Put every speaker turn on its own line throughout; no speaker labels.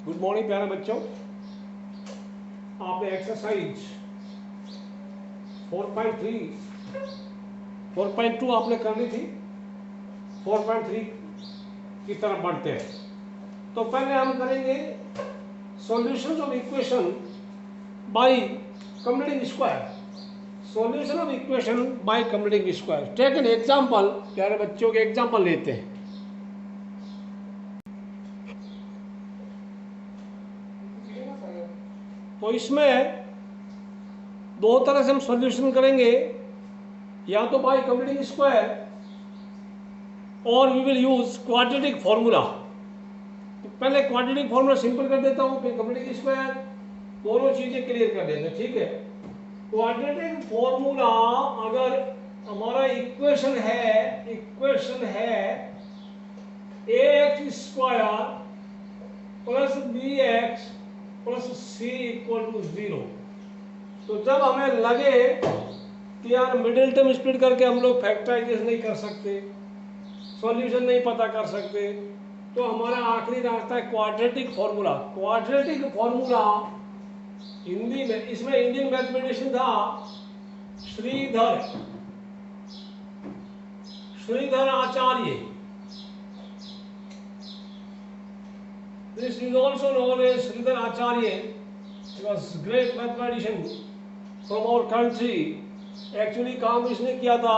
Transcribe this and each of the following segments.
Good morning प्यारे बच्चों। आपने एक्सरसाइज 4.2 आपने करनी थी। 4.3 की तरफ बढ़ते हैं। तो पहले हम करेंगे solutions of equation by completing square. Solution of equation by completing square. Take an example. प्यारे बच्चों के एग्जांपल लेते हैं। तो इसमें दो तरह से हम सॉल्यूशन करेंगे, या तो बाय कंप्लीटिंग स्क्वायर और we will use quadratic formula. तो पहले क्वाड्रेटिक फॉर्मूला सिंपल कर देता हूं, फिर कंप्लीटिंग स्क्वायर, दोनों चीजें क्लियर कर देते हैं। ठीक है, क्वाड्रेटिक फॉर्मूला अगर हमारा इक्वेशन है ax square plus bx plus c equal to 0। तो जब हमें लगे कि यार मिडिल टर्म स्प्लिट करके हम लोग फैक्टराइजेशन नहीं कर सकते, सॉल्यूशन नहीं पता कर सकते, तो हमारा आखिरी रास्ता है quadratic formula. Quadratic formula Hindi में, इसमें इंडियन मैथमेटिशियन था श्रीधर आचार्य। This is also known as Sridhar Acharya. He was great mathematician from our country. Actually काम इसने किया था,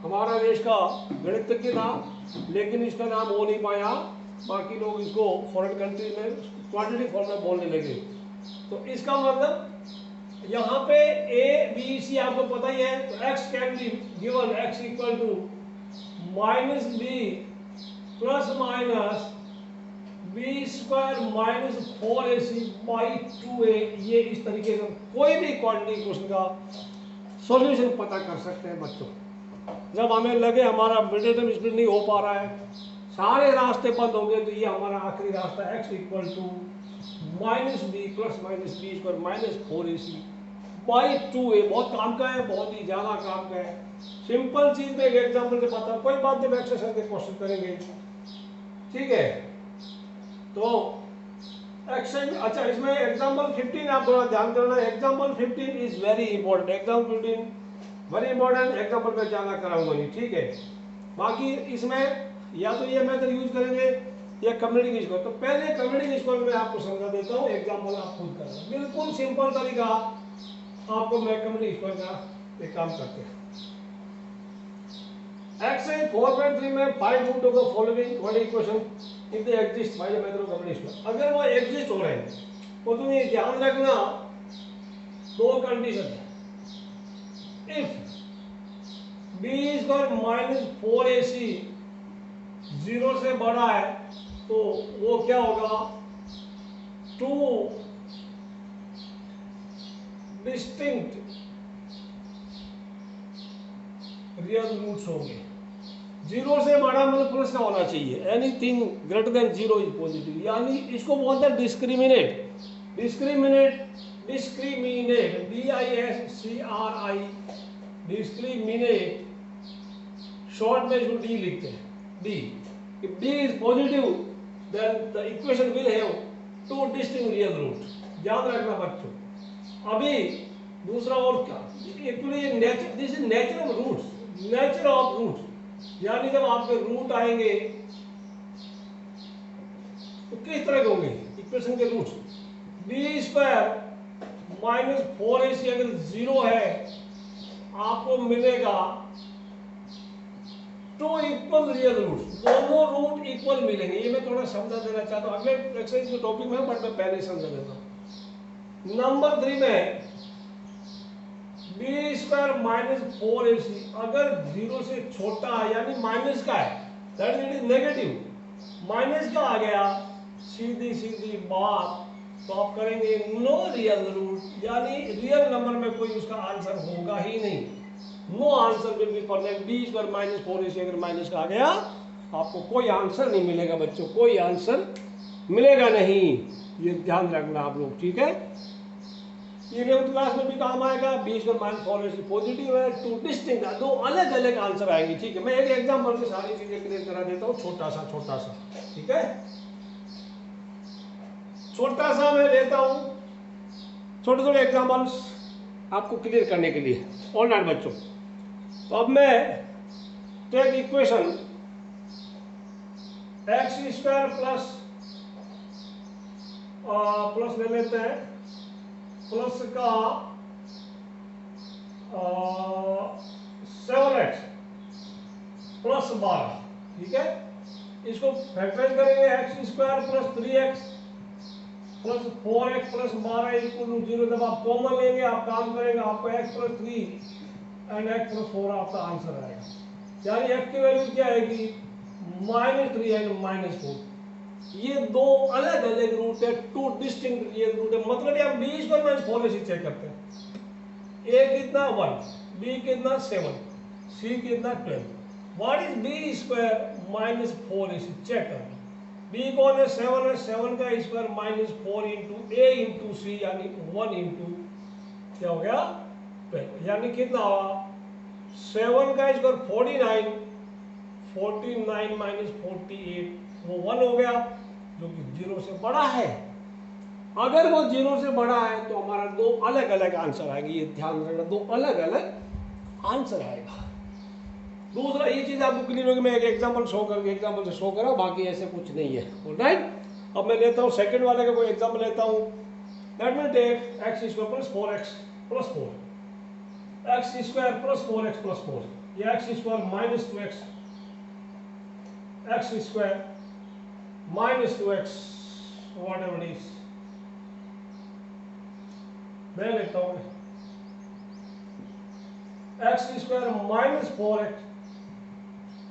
हमारा देश का गणितज्ञ था, लेकिन इसका नाम हो नहीं पाया। बाकी लोग इसको फॉरेन कंट्री में क्वाड्रेटिक फॉर्मूला बोलने लगे। तो इसका मतलब यहाँ पे a b c आपको पता ही है। तो x can be given x equal to minus B plus minus B square minus 4ac by 2a। ये इस तरीके से कोई भी क्वाड्रेटिक इक्वेशन का सॉल्यूशन पता कर सकते हैं बच्चों। जब हमें लगे हमारा मिडिल टर्म स्प्लिट नहीं हो पा रहा है, सारे रास्ते बंद होंगे, तो ये हमारा आखिरी रास्ता x equal to minus B plus minus B square minus 4ac by 2a। बहुत काम का है, बहुत ही ज्यादा काम का है। सिंपल चीज में एक एग्जाम्पल से पता, कोई बात नहीं, एक्सरसाइज के क्वेश्चन करेंगे। ठीक है, तो अच्छा, इसमें एग्जाम्पल 15 आप थोड़ा ध्यान करना। Example 15 is very important. Example 15 very important. Example पे ज्यादा कराऊंगा नहीं, ठीक है। बाकी इसमें या तो ये मेथड यूज करेंगे या कंप्लीटिंग स्क्वायर। तो पहले कंप्लीटिंग स्क्वायर में आपको समझा देता हूँ, एग्जाम्पल आप खुद करना। बिल्कुल सिंपल तरीका आपको मैं कंप्लीटिंग स्क्वायर का एक काम करते हैं। एक्सरसाइज 4.3 में find root of the following quadratic equation if they exist by the method of completing square. अगर वो एग्जिस्ट हो रहे हैं तो तुम ये ध्यान रखना, दो कंडीशन है। If B square minus 4ac 0 से बड़ा है तो वो क्या होगा, 2 डिस्टिंक्ट रियल रूट्स होंगे। 0 से बड़ा मतलब प्लस का होना चाहिए। Anything greater than 0 is positive, यानी इसको बोलते हैं discriminate. Discriminate DISCRI discriminate, short में इसको डी लिखते हैं, D. If D is positive then the equation will have 2 distinct real root. याद रखना बच्चों। अभी दूसरा और क्या, actually this is nature of roots. Nature of roots यानी जब आपके रूट आएंगे तो किस तरह के होंगे इक्वेशन के roots. B square minus 4ac अगर 0 है, आपको मिलेगा 2 इक्वल रियल रूट्स। दोनों रूट इक्वल मिलेंगे। ये मैं थोड़ा समझा देना चाहता हूँ, अगले एक्सरसाइज के टॉपिक में, बट मैं पहले समझा देता हूँ। नंबर 3 में बी स्क्वायर माइनस 4ac अगर 0 से छोटा है, यानी माइनस का है, that it is negative, minus का आ गया, सीधी सीधी बात, तो आप करेंगे नो रियल रूट, यानी रियल नंबर में कोई उसका आंसर होगा ही नहीं। No answer will be perfect. B square minus 4ac अगर माइनस का आ गया, आपको कोई आंसर नहीं मिलेगा बच्चों, कोई आंसर मिलेगा नहीं। ये ध्यान रखना आप लोग, ठीक है। ये 11th क्लास में भी काम आएगा। B square minus 4ac positive है, 2 डिस्टिंक्ट, दो अलग अलग आंसर आएंगे, ठीक है। मैं एक एग्जांपल से सारी चीजें क्लियर करा देता हूँ, छोटा सा, ठीक है। छोटा सा मैं लेता हूं छोटे छोटे एग्जाम्पल्स आपको क्लियर करने के लिए। ऑलराइट बच्चों, तो अब मैं take equation X square plus ले लेते हैं प्लस का 7x प्लस 12, ठीक है। इसको फैक्टराइज करेंगे, X square plus 3x plus 4x plus 12 equal to 0। जब आप कॉमन लेंगे, आप काम करेंगे, आपको x plus 3 and x plus 4 आपका आंसर आएगा। यानी x की वैल्यू क्या आएगी, -3 एंड -4। ये दो अलग अलग रूट है, टू डिस्टिंक्ट ये रूट है। मतलब ये हम b स्क्वायर माइनस 4 ऐसे चेक करते हैं। a कितना 1, b कितना 7, c कितना 12। What is b square minus 4 ऐसे चेक करना। b कौन है, 7 है, 7 का square minus 4 into a into c, यानी 1 इंटू क्या हो गया 12, यानी कितना हुआ 7 का स्क्वायर 49, 49 माइनस 48 वो 1 हो गया, जो कि 0 से बड़ा है। अगर वो 0 से बड़ा है तो हमारा दो अलग अलग आंसर आएंगे, ये ध्यान रखना, दो अलग अलग आंसर आएगा। दूसरा ये चीज आपको क्लियर होगी, मैं एक एग्जांपल से शो करा, बाकी ऐसे कुछ नहीं है। ऑलराइट, अब मैं लेता हूँ सेकंड वाले का कोई एग्जांपल लेता हूँ। Let me take X square plus 4x plus 4, X square plus 4x plus 4, ये X square minus 2x, X square minus 2x whatever it is, मैं लेता हूँ x square minus 4x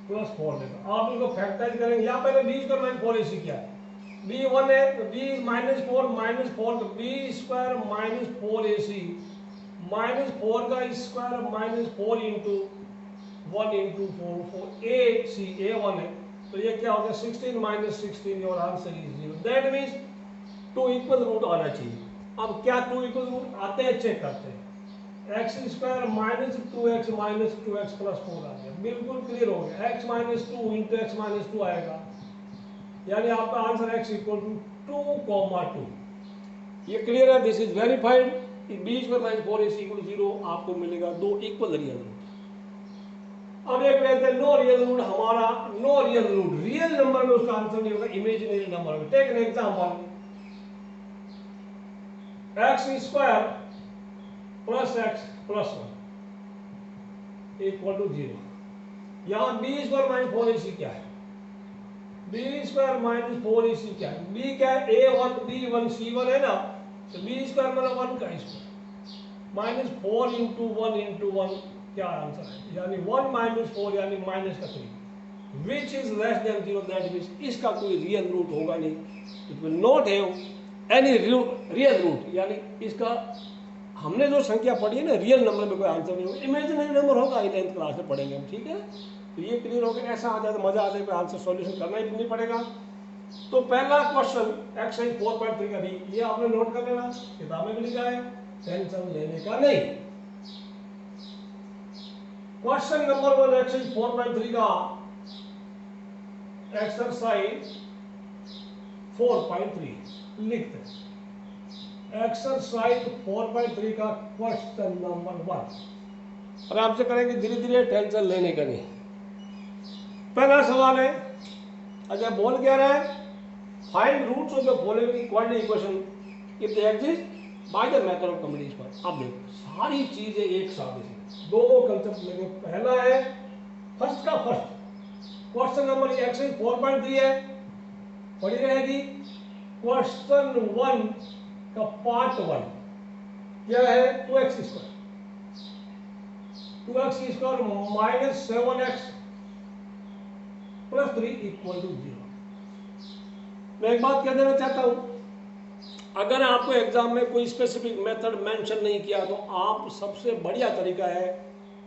plus 4 लेता। आप इनको factorise करेंगे, यहाँ पहले b स्क्वायर माइनस 4 ऐसी क्या है, b 1 है तो b माइनस 4 तो b स्क्वायर माइनस 4 ऐसी माइनस 4 का square minus 4 into 1 into 4 a C a 1 है, तो ये क्या हो गया 16 माइनस 16, और answer is 0। That means 2 equal root आना चाहिए। अब क्या 2 इक्वल रूट आते हैं, चेक करते हैं। X square minus 2x minus 2x plus 4 आ गया, बिल्कुल क्लियर हो गया। x minus 2 into x minus 2 आएगा, यानी आपका आंसर x इक्वल टू 2,2। ये क्लियर है, this is verified. b square minus 4 is equal 0 आपको मिलेगा, दो इक्वल रियल रूट। अब एक लेते हैं नो रियल रूट। हमारा no real root, real number में उसका आंसर नहीं होगा, इमेजिनरी नंबर में। Take an example, X square plus x plus 1 equal to 0। यहां b स्क्वायर माइनस 4 ac क्या है, b स्क्वायर माइनस 4 ac क्या है, b क्या है a1 b1 c1 है ना, तो b स्क्वायर मतलब 1 का स्क्वायर माइनस 4 इंटू 1 क्या आंसर है, यानी 1 माइनस 4 यानी माइनस का 3 which is less than 0। That means इसका कोई रियल रूट होगा नहीं, it will not have any real root, यानी इसका हमने जो संख्या पढ़ी है ना, रियल नंबर में कोई आंसर नहीं होगा, इमेजिनरी नंबर होगा। 11th क्लास में पढ़ेंगे हम, ठीक है। तो ये क्लियर हो गया। ऐसा आ जाए तो मजा आ जाए, कोई आंसर सॉल्यूशन करना ही नहीं पड़ेगा। तो पहला क्वेश्चन एक्सरसाइज 4.3 का भी ये आपने नोट कर लेना, किताब में भी लिखा है, टेंशन लेने का नहीं। क्वेश्चन नंबर 1 एक्सरसाइज 4.3 का एक्सरसाइज 4.3 लिखते हैं। एक्सरसाइज 4.3 का क्वेश्चन नंबर 1 आराम से करेंगे, धीरे धीरे, टेंशन लेने का नहीं। पहला सवाल है, अच्छा बोल क्या रहा है, find roots of the following quadratic equation if they exist by the method of combination. अब देखो सारी चीजें एक साथ हैं, दो कंसेप्ट लेंगे। पहला है फर्स्ट का फर्स्ट, क्वेश्चन नंबर एक्सरसाइज 4.3 है, पढ़ी रहेगी। क्वेश्चन 1 का पार्ट 1 क्या है, 2x square minus 7x plus 3 equal to 0। मैं एक बात कह देना चाहता हूं, अगर आपको एग्जाम में कोई स्पेसिफिक मेथड मेंशन नहीं किया तो आप सबसे बढ़िया तरीका है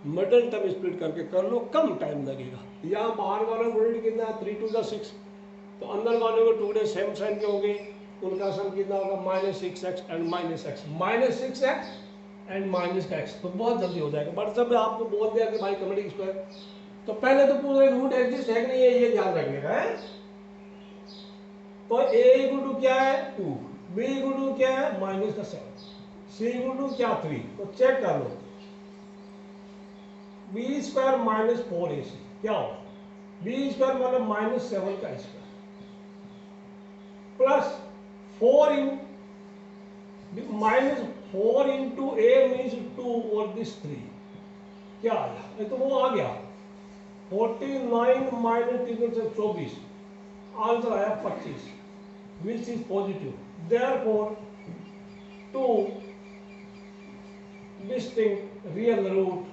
मिडिल टर्म स्प्लिट करके कर लो, कम टाइम लगेगा। यहाँ बाहर वालों को कितना है 3 to the 6, तो अंदर वालों को टुकड़े सेम साइन के होंगे, उनका सम कितना होगा -6x and -x, -6x and minus का x, तो बहुत जल्दी हो जाएगा। बट जब आपको बोल दिया कि भाई कॉमेडिक स्क्वायर, तो पहले तो पूरे रूट एग्जिस्ट है कि नहीं है ये ध्यान रखने का है। तो a इक्वल टू क्या है 2, बी इक्वल टू क्या है माइनस का 7, सी इक्वल टू क्या 3, तो चेक कर लो बी स्क्वायर माइनस 4ac क्या होगा, बी स्क्वायर मतलब माइनस 7 का स्क्वायर प्लस 4 इन माइनस 4 इंटू ए मीन्स 2 और दिस 3 क्या आया, ये तो वो आ गया 49 माइनस 3 से 24, आंसर आया 25 which is positive, therefore two distinct real roots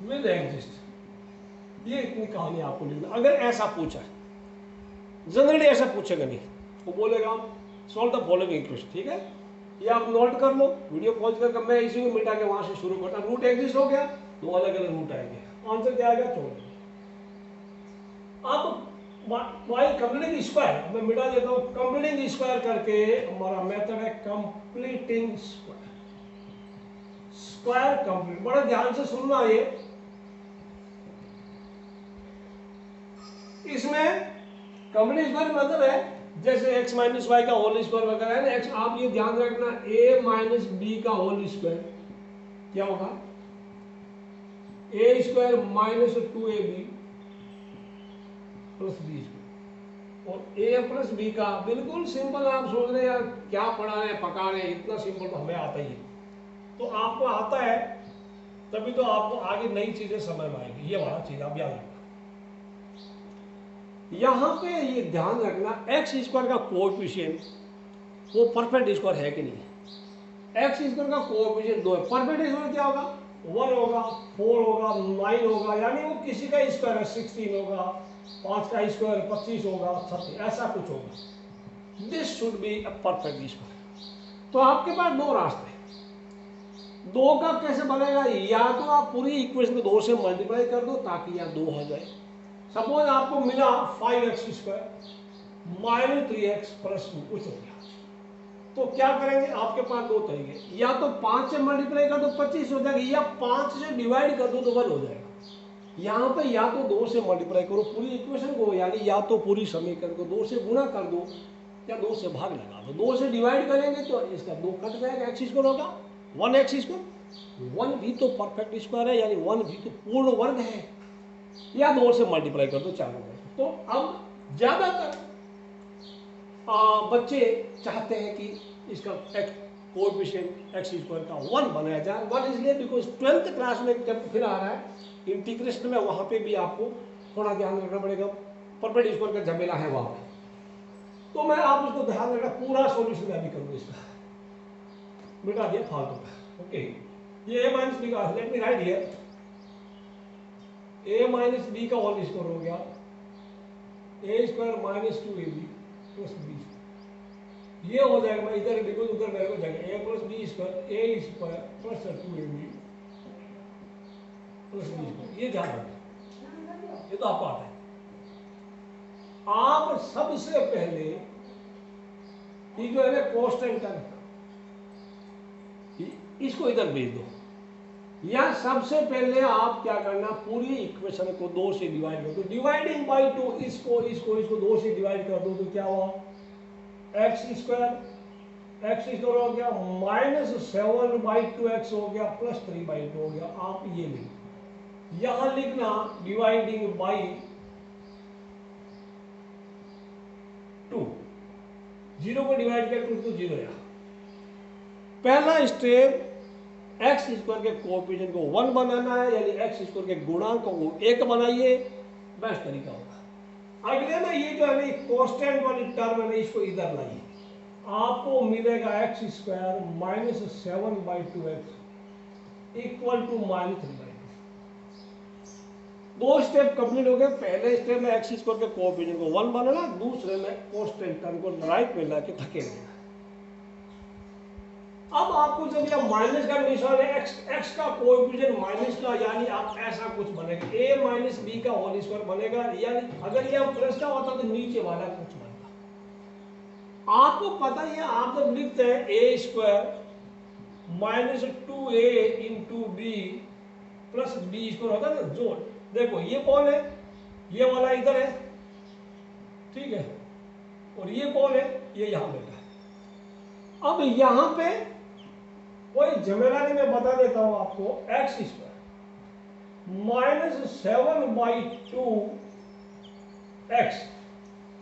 will exist. ये इतनी कहानी आपको लिखना, अगर ऐसा पूछा जनरली ऐसा पूछेगा नहीं, वो बोलेगा सॉल्व द फॉलोइंग इक्वेशन, ठीक है, ये आप नोट कर लो, वीडियो पॉज करके मैं इसी को मिटा के वहां से शुरू करता, रूट एग्जिस्ट हो गया, दो अलग अलग रूट आएंगे, आंसर क्या आएगा 14। अब वाई कंप्लीटिंग स्क्वायर मैं मिटा देता हूं, कंप्लीटिंग स्क्वायर करके हमारा मेथड है कंप्लीटिंग स्क्वायर, स्क्वायर कंप्लीट, बड़ा ध्यान से सुनना ये, इसमें कंप्लीटिंग स्क्वायर मतलब है जैसे x माइनस वाई का होल स्क्वायर वगैरह है ना, x आप ये ध्यान रखना a माइनस बी का होल स्क्वायर क्या होगा, a square minus 2ab plus B square, और a प्लस बी का बिल्कुल सिंपल, आप सोच रहे हैं यार क्या पढ़ा रहे हैं पका रहे हैं, इतना सिंपल तो हमें आता ही है, तो आपको आता है तभी तो आपको आगे नई चीजें समझ में आएगी, ये वाला चीज आप याद रखना। यहां पे ये ध्यान रखना एक्स स्क्वायर का कोएफिशिएंट वो परफेक्ट स्क्वायर है कि नहीं है, एक्स स्क्वायर का कोएफिशिएंट 2 है, परफेक्ट स्क्वायर क्या होगा 1 होगा 4 होगा 9 होगा, यानी वो किसी का स्क्वायर है 16 होगा, 5 का स्क्वायर 25 होगा 36 ऐसा कुछ होगा, this should be a perfect square. तो आपके पास दो रास्ते, दो का कैसे बनेगा, या तो आप पूरी इक्वेशन को 2 से मल्टीप्लाई कर दो ताकि यहाँ 2 हो जाए, सपोज आपको मिला 5x square minus 3x plus 2 कुछ हो गया, तो क्या करेंगे आपके पास दो तरीके, या तो 5 से मल्टीप्लाई कर दो 25 हो जाएगा, या 5 से डिवाइड कर दो तो 1 हो जाएगा। यहाँ पे या तो 2 से मल्टीप्लाई करो पूरी इक्वेशन को, यानी या तो पूरी समीकरण को 2 से गुणा कर दो या 2 से भाग लगा दो, 2 से डिवाइड करेंगे तो इसका 2 कट जाएगा, एक्स स्क्वायर होगा 1x स्क्वायर, 1 भी तो परफेक्ट स्क्वायर है, यानी 1 भी तो पूर्ण वर्ग है, या 2 से मल्टीप्लाई कर दो 4 हो गए। तो अब ज्यादातर बच्चे चाहते हैं कि इसका कोएफिशिएंट एक्स स्क्वायर का 1 बनाया जाए, 1 इसलिए बिकॉज 12th क्लास में जब फिर आ रहा है इंटीग्रेशन में, वहां पे भी आपको थोड़ा ध्यान रखना पड़ेगा, परफेक्ट स्क्वायर का झमेला है वहां पे, तो मैं आप उसको ध्यान रखना, पूरा सॉल्यूशन मैं भी करूंगा इसका, मिटा दिया फालतू का, ओके। ये a माइनस बी का, let me write here a minus B का होल स्क्वायर हो गया, a square minus 2ab plus B, ये हो जाएगा, मैं इधर बिल्कुल उधर मेरे को जगह a plus B square a square plus 2ab plus B square, ये ध्यान रखना, ये तो आपको आता है। आप सबसे पहले ये जो है ना कांस्टेंट टर्म, इसको इधर भेज दो, या सबसे पहले आप क्या करना, पूरी इक्वेशन को 2 से डिवाइड कर दो, डिवाइडिंग बाई 2, इसको 2 से डिवाइड कर दो तो क्या हुआ, एक्स स्क्वायर हो गया माइनस 7/2x हो गया प्लस 3/2 हो गया, आप ये लिखो, यहां लिखना डिवाइडिंग बाई 2, 0 को डिवाइड किया 2 तो 0 है। पहला स्टेप एक्स स्क्वायर के कोएफिशिएंट को 1 बनाना है, यानी एक्स स्क्वायर के गुणांक को 1 बनाइए, बेस्ट तरीका होगा। अगले में ये जो है ना कांस्टेंट वाली टर्म है ना, इसको इधर लाइए, आपको मिलेगा x square minus 7/2x equal to minus 3/2। 2 step complete हो गए, पहले स्टेप में एक्स स्क्वायर के कोएफिशिएंट को 1 बनाना, दूसरे में कांस्टेंट टर्म को राइट में लाके धकेलना। अब आपको जब यह माइनस का निशान है, एक्स का कोएफिशिएंट माइनस का, यानी आप ऐसा कुछ बनेगा, a माइनस बी का होल स्क्वायर बनेगा, यानी अगर यह प्लस का होता तो नीचे वाला कुछ बनता। आपको पता ही है, आप जब लिखते हैं a square minus 2a into B plus B square होता है ना, जोड़, देखो ये कौन है, ये वाला इधर है, ठीक है, और ये कौन है, ये यहाँ बैठा है। अब यहाँ पे कोई झमेला नहीं, मैं बता देता हूं आपको, एक्स स्क्वायर माइनस 7/2 एक्स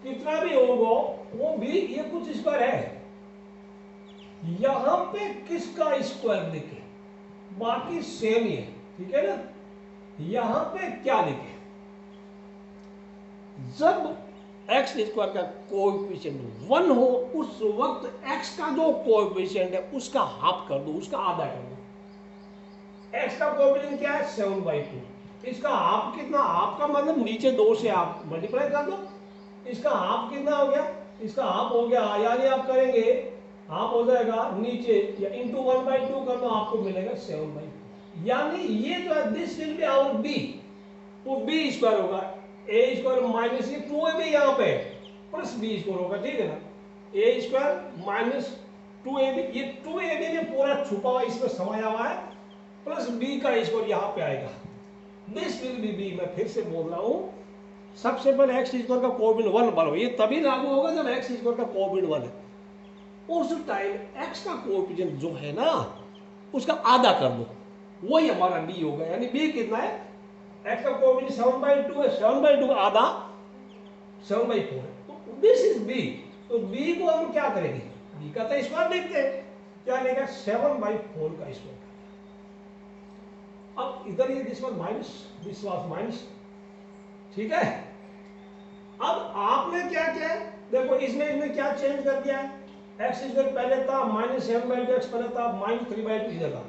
कितना भी होगा वो भी ये कुछ स्क्वायर है, यहां पे किसका स्क्वायर लिखे, बाकी सेम ही है, ठीक है ना। यहां पे क्या लिखे, जब एक्स स्क्वायर का कोएफिशिएंट 1 हो उस वक्त एक्स का जो कोएफिशिएंट है उसका हाफ कर दो, उसका आधा कर दो। एक्स का कोएफिशिएंट क्या है 7/2, इसका हाफ कितना, हाफ का मतलब नीचे 2 से आप मल्टीप्लाई कर दो, इसका हाफ कितना हो गया, इसका हाफ हो गया, यानी आप करेंगे हाफ हो जाएगा नीचे या इंटू 1/2 कर दो, आपको मिलेगा 7/2, यानी ये जो है this will be our B, वो बी स्क्वायर होगा, ए स्क्वायर माइनस ये 2ab यहाँ पे प्लस बी स्क्वायर होगा, ठीक है ना। ए स्क्वायर माइनस 2ab, ये 2ab में पूरा छुपा हुआ इसमें समाया हुआ है, प्लस बी का स्क्वायर यहाँ पे आएगा, दिस विल बी बी। मैं फिर से बोल रहा हूँ, सबसे पहले एक्स स्क्वायर का कोएफिशिएंट 1 बनो, ये तभी लागू होगा जब एक्स स्क्वायर का कोएफिशिएंट 1 है। उस टाइम एक्स का कोएफिशिएंट जो है ना उसका आधा कर दो, वही हमारा बी होगा, यानी बी कितना है, एक्स का कोएफिशिएंट 7/2 है, 7/2 आधा 7/4 है, तो दिस इज बी। तो बी को हम क्या करेंगे, बी का तो स्क्वायर देखते हैं, क्या लेगा 7/4 का स्क्वायर। अब इधर ये this was minus, this was minus, ठीक है। अब आपने क्या किया है, देखो इसमें क्या चेंज कर दिया है, एक्स स्क्वायर पहले था -7/2 एक्स पहले था -3/2 इधर था,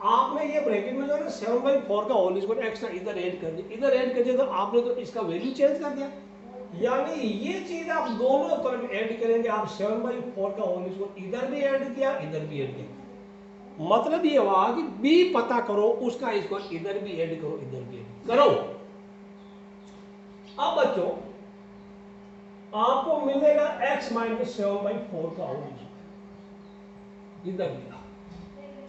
आपने ये ब्रैकेट में जो है 7/4 का होल स्क्वायर एक्स्ट्रा इधर ऐड कर दिया, इधर ऐड कर दिया तो आपने तो इसका वैल्यू चेंज कर दिया, यानी ये चीज आप दोनों तरफ ऐड करेंगे, आप 7/4 का होल स्क्वायर इधर भी ऐड किया इधर भी ऐड किया, मतलब ये हुआ कि बी पता करो उसका स्क्वायर इधर भी ऐड करो इधर भी ऐड करो। अब बच्चों आपको मिलेगा x माइनस 7/4 का होल स्क्वायर इधर मिला,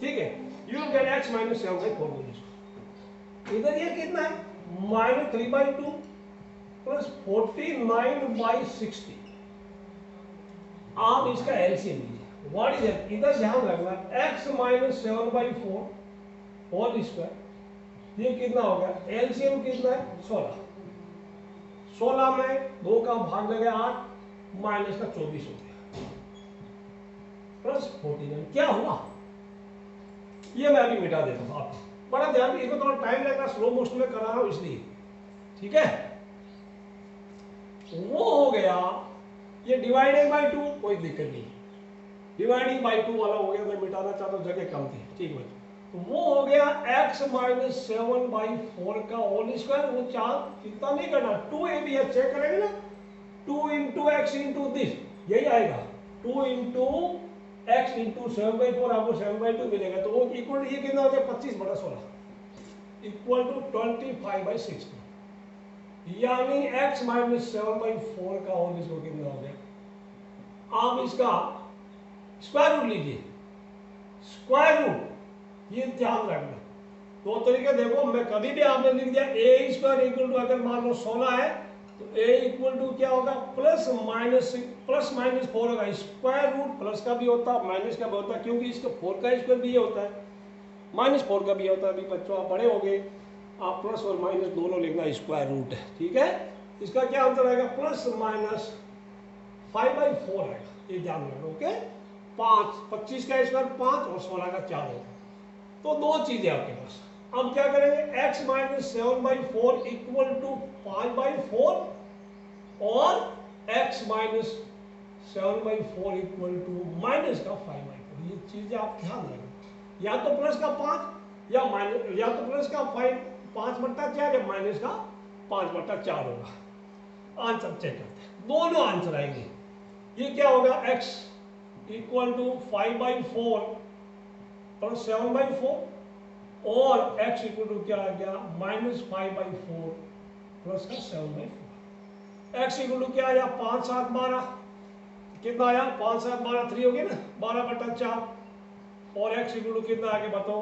ठीक है, you will get x minus 7/4 whole square. इधर ये कितना है -3/2 प्लस 49/60, आप इसका एलसीएम लीजिए, व्हाट इज इट, इधर ध्यान रखना x माइनस 7/4 होल स्क्वायर, ये कितना हो गया, एलसीएम कितना है 16, 16 में 2 का भाग लगे 8 माइनस का 24 हो गया प्लस 49, क्या हुआ, ये मैं अभी मिटा देता हूं, आप बड़ा ध्यान, इसको थोड़ा टाइम लगेगा, स्लो मोशन में करा रहा हूं इसलिए, ठीक है। वो हो गया, ये डिवाइडेड बाय 2 कोई दिक्कत नहीं, डिवाइडिंग बाय 2 वाला हो गया, मैं मिटाना चाहता हूं, जगह कम थी, ठीक है। तो वो हो गया x माइनस 7/4 का होल स्क्वायर, वो चार कितना नहीं करना, 2ab है, चेक करेंगे ना, 2 इंटू एक्स इंटू दिस, यही आएगा 2 इंटू एक्स इंटू 7/4, आपको 7/2 मिलेगा, तो वो इक्वल ये कितना हो गया 25/16 इक्वल टू 25/60, यानी x माइनस 7/4 का होल स्क्वायर कितना हो गया। आप इसका स्क्वायर रूट लीजिए, स्क्वायर रूट ये ध्यान रखना, दो तरीके देखो, मैं कभी भी आपने लिख दिया ए स्क्वायर इक्वल टू, अगर मान लो 16 है तो ए इक्वल टू क्या होगा प्लस माइनस 4 होगा, स्क्वायर रूट प्लस का भी होता है माइनस का भी होता है, क्योंकि इसका 4 का स्क्वायर भी ये होता है, -4 का भी होता है। अभी बच्चों आप बड़े हो गए, आप प्लस और माइनस दोनों लिखना स्क्वायर रूट है, ठीक है। इसका क्या आंसर आएगा प्लस माइनस 5/4 आएगा, ये ध्यान रखना, ओके। 25 का स्क्वायर 5 और 16 का 4 होगा, तो दो चीजें आपके पास। अब क्या करेंगे, x माइनस 7/4 इक्वल टू 5/4 और x minus 7/4 equal to minus का 5/4, ये चीजें आप ध्यान रखें, या तो प्लस का 5 या माइनस, या तो प्लस का 5/4 या माइनस का 5/4 होगा। आंसर चेक करते हैं, दोनों आंसर आएंगे। ये क्या होगा, x इक्वल टू 5/4 प्लस 7/4 और x इक्वल टू क्या आ गया -5/4 प्लस का 7/4। x इक्वल टू क्या आया 5 7 12, कितना आया 5 7 12 3 हो गया ना 12/4, और x इक्वल टू कितना आ गया बताओ,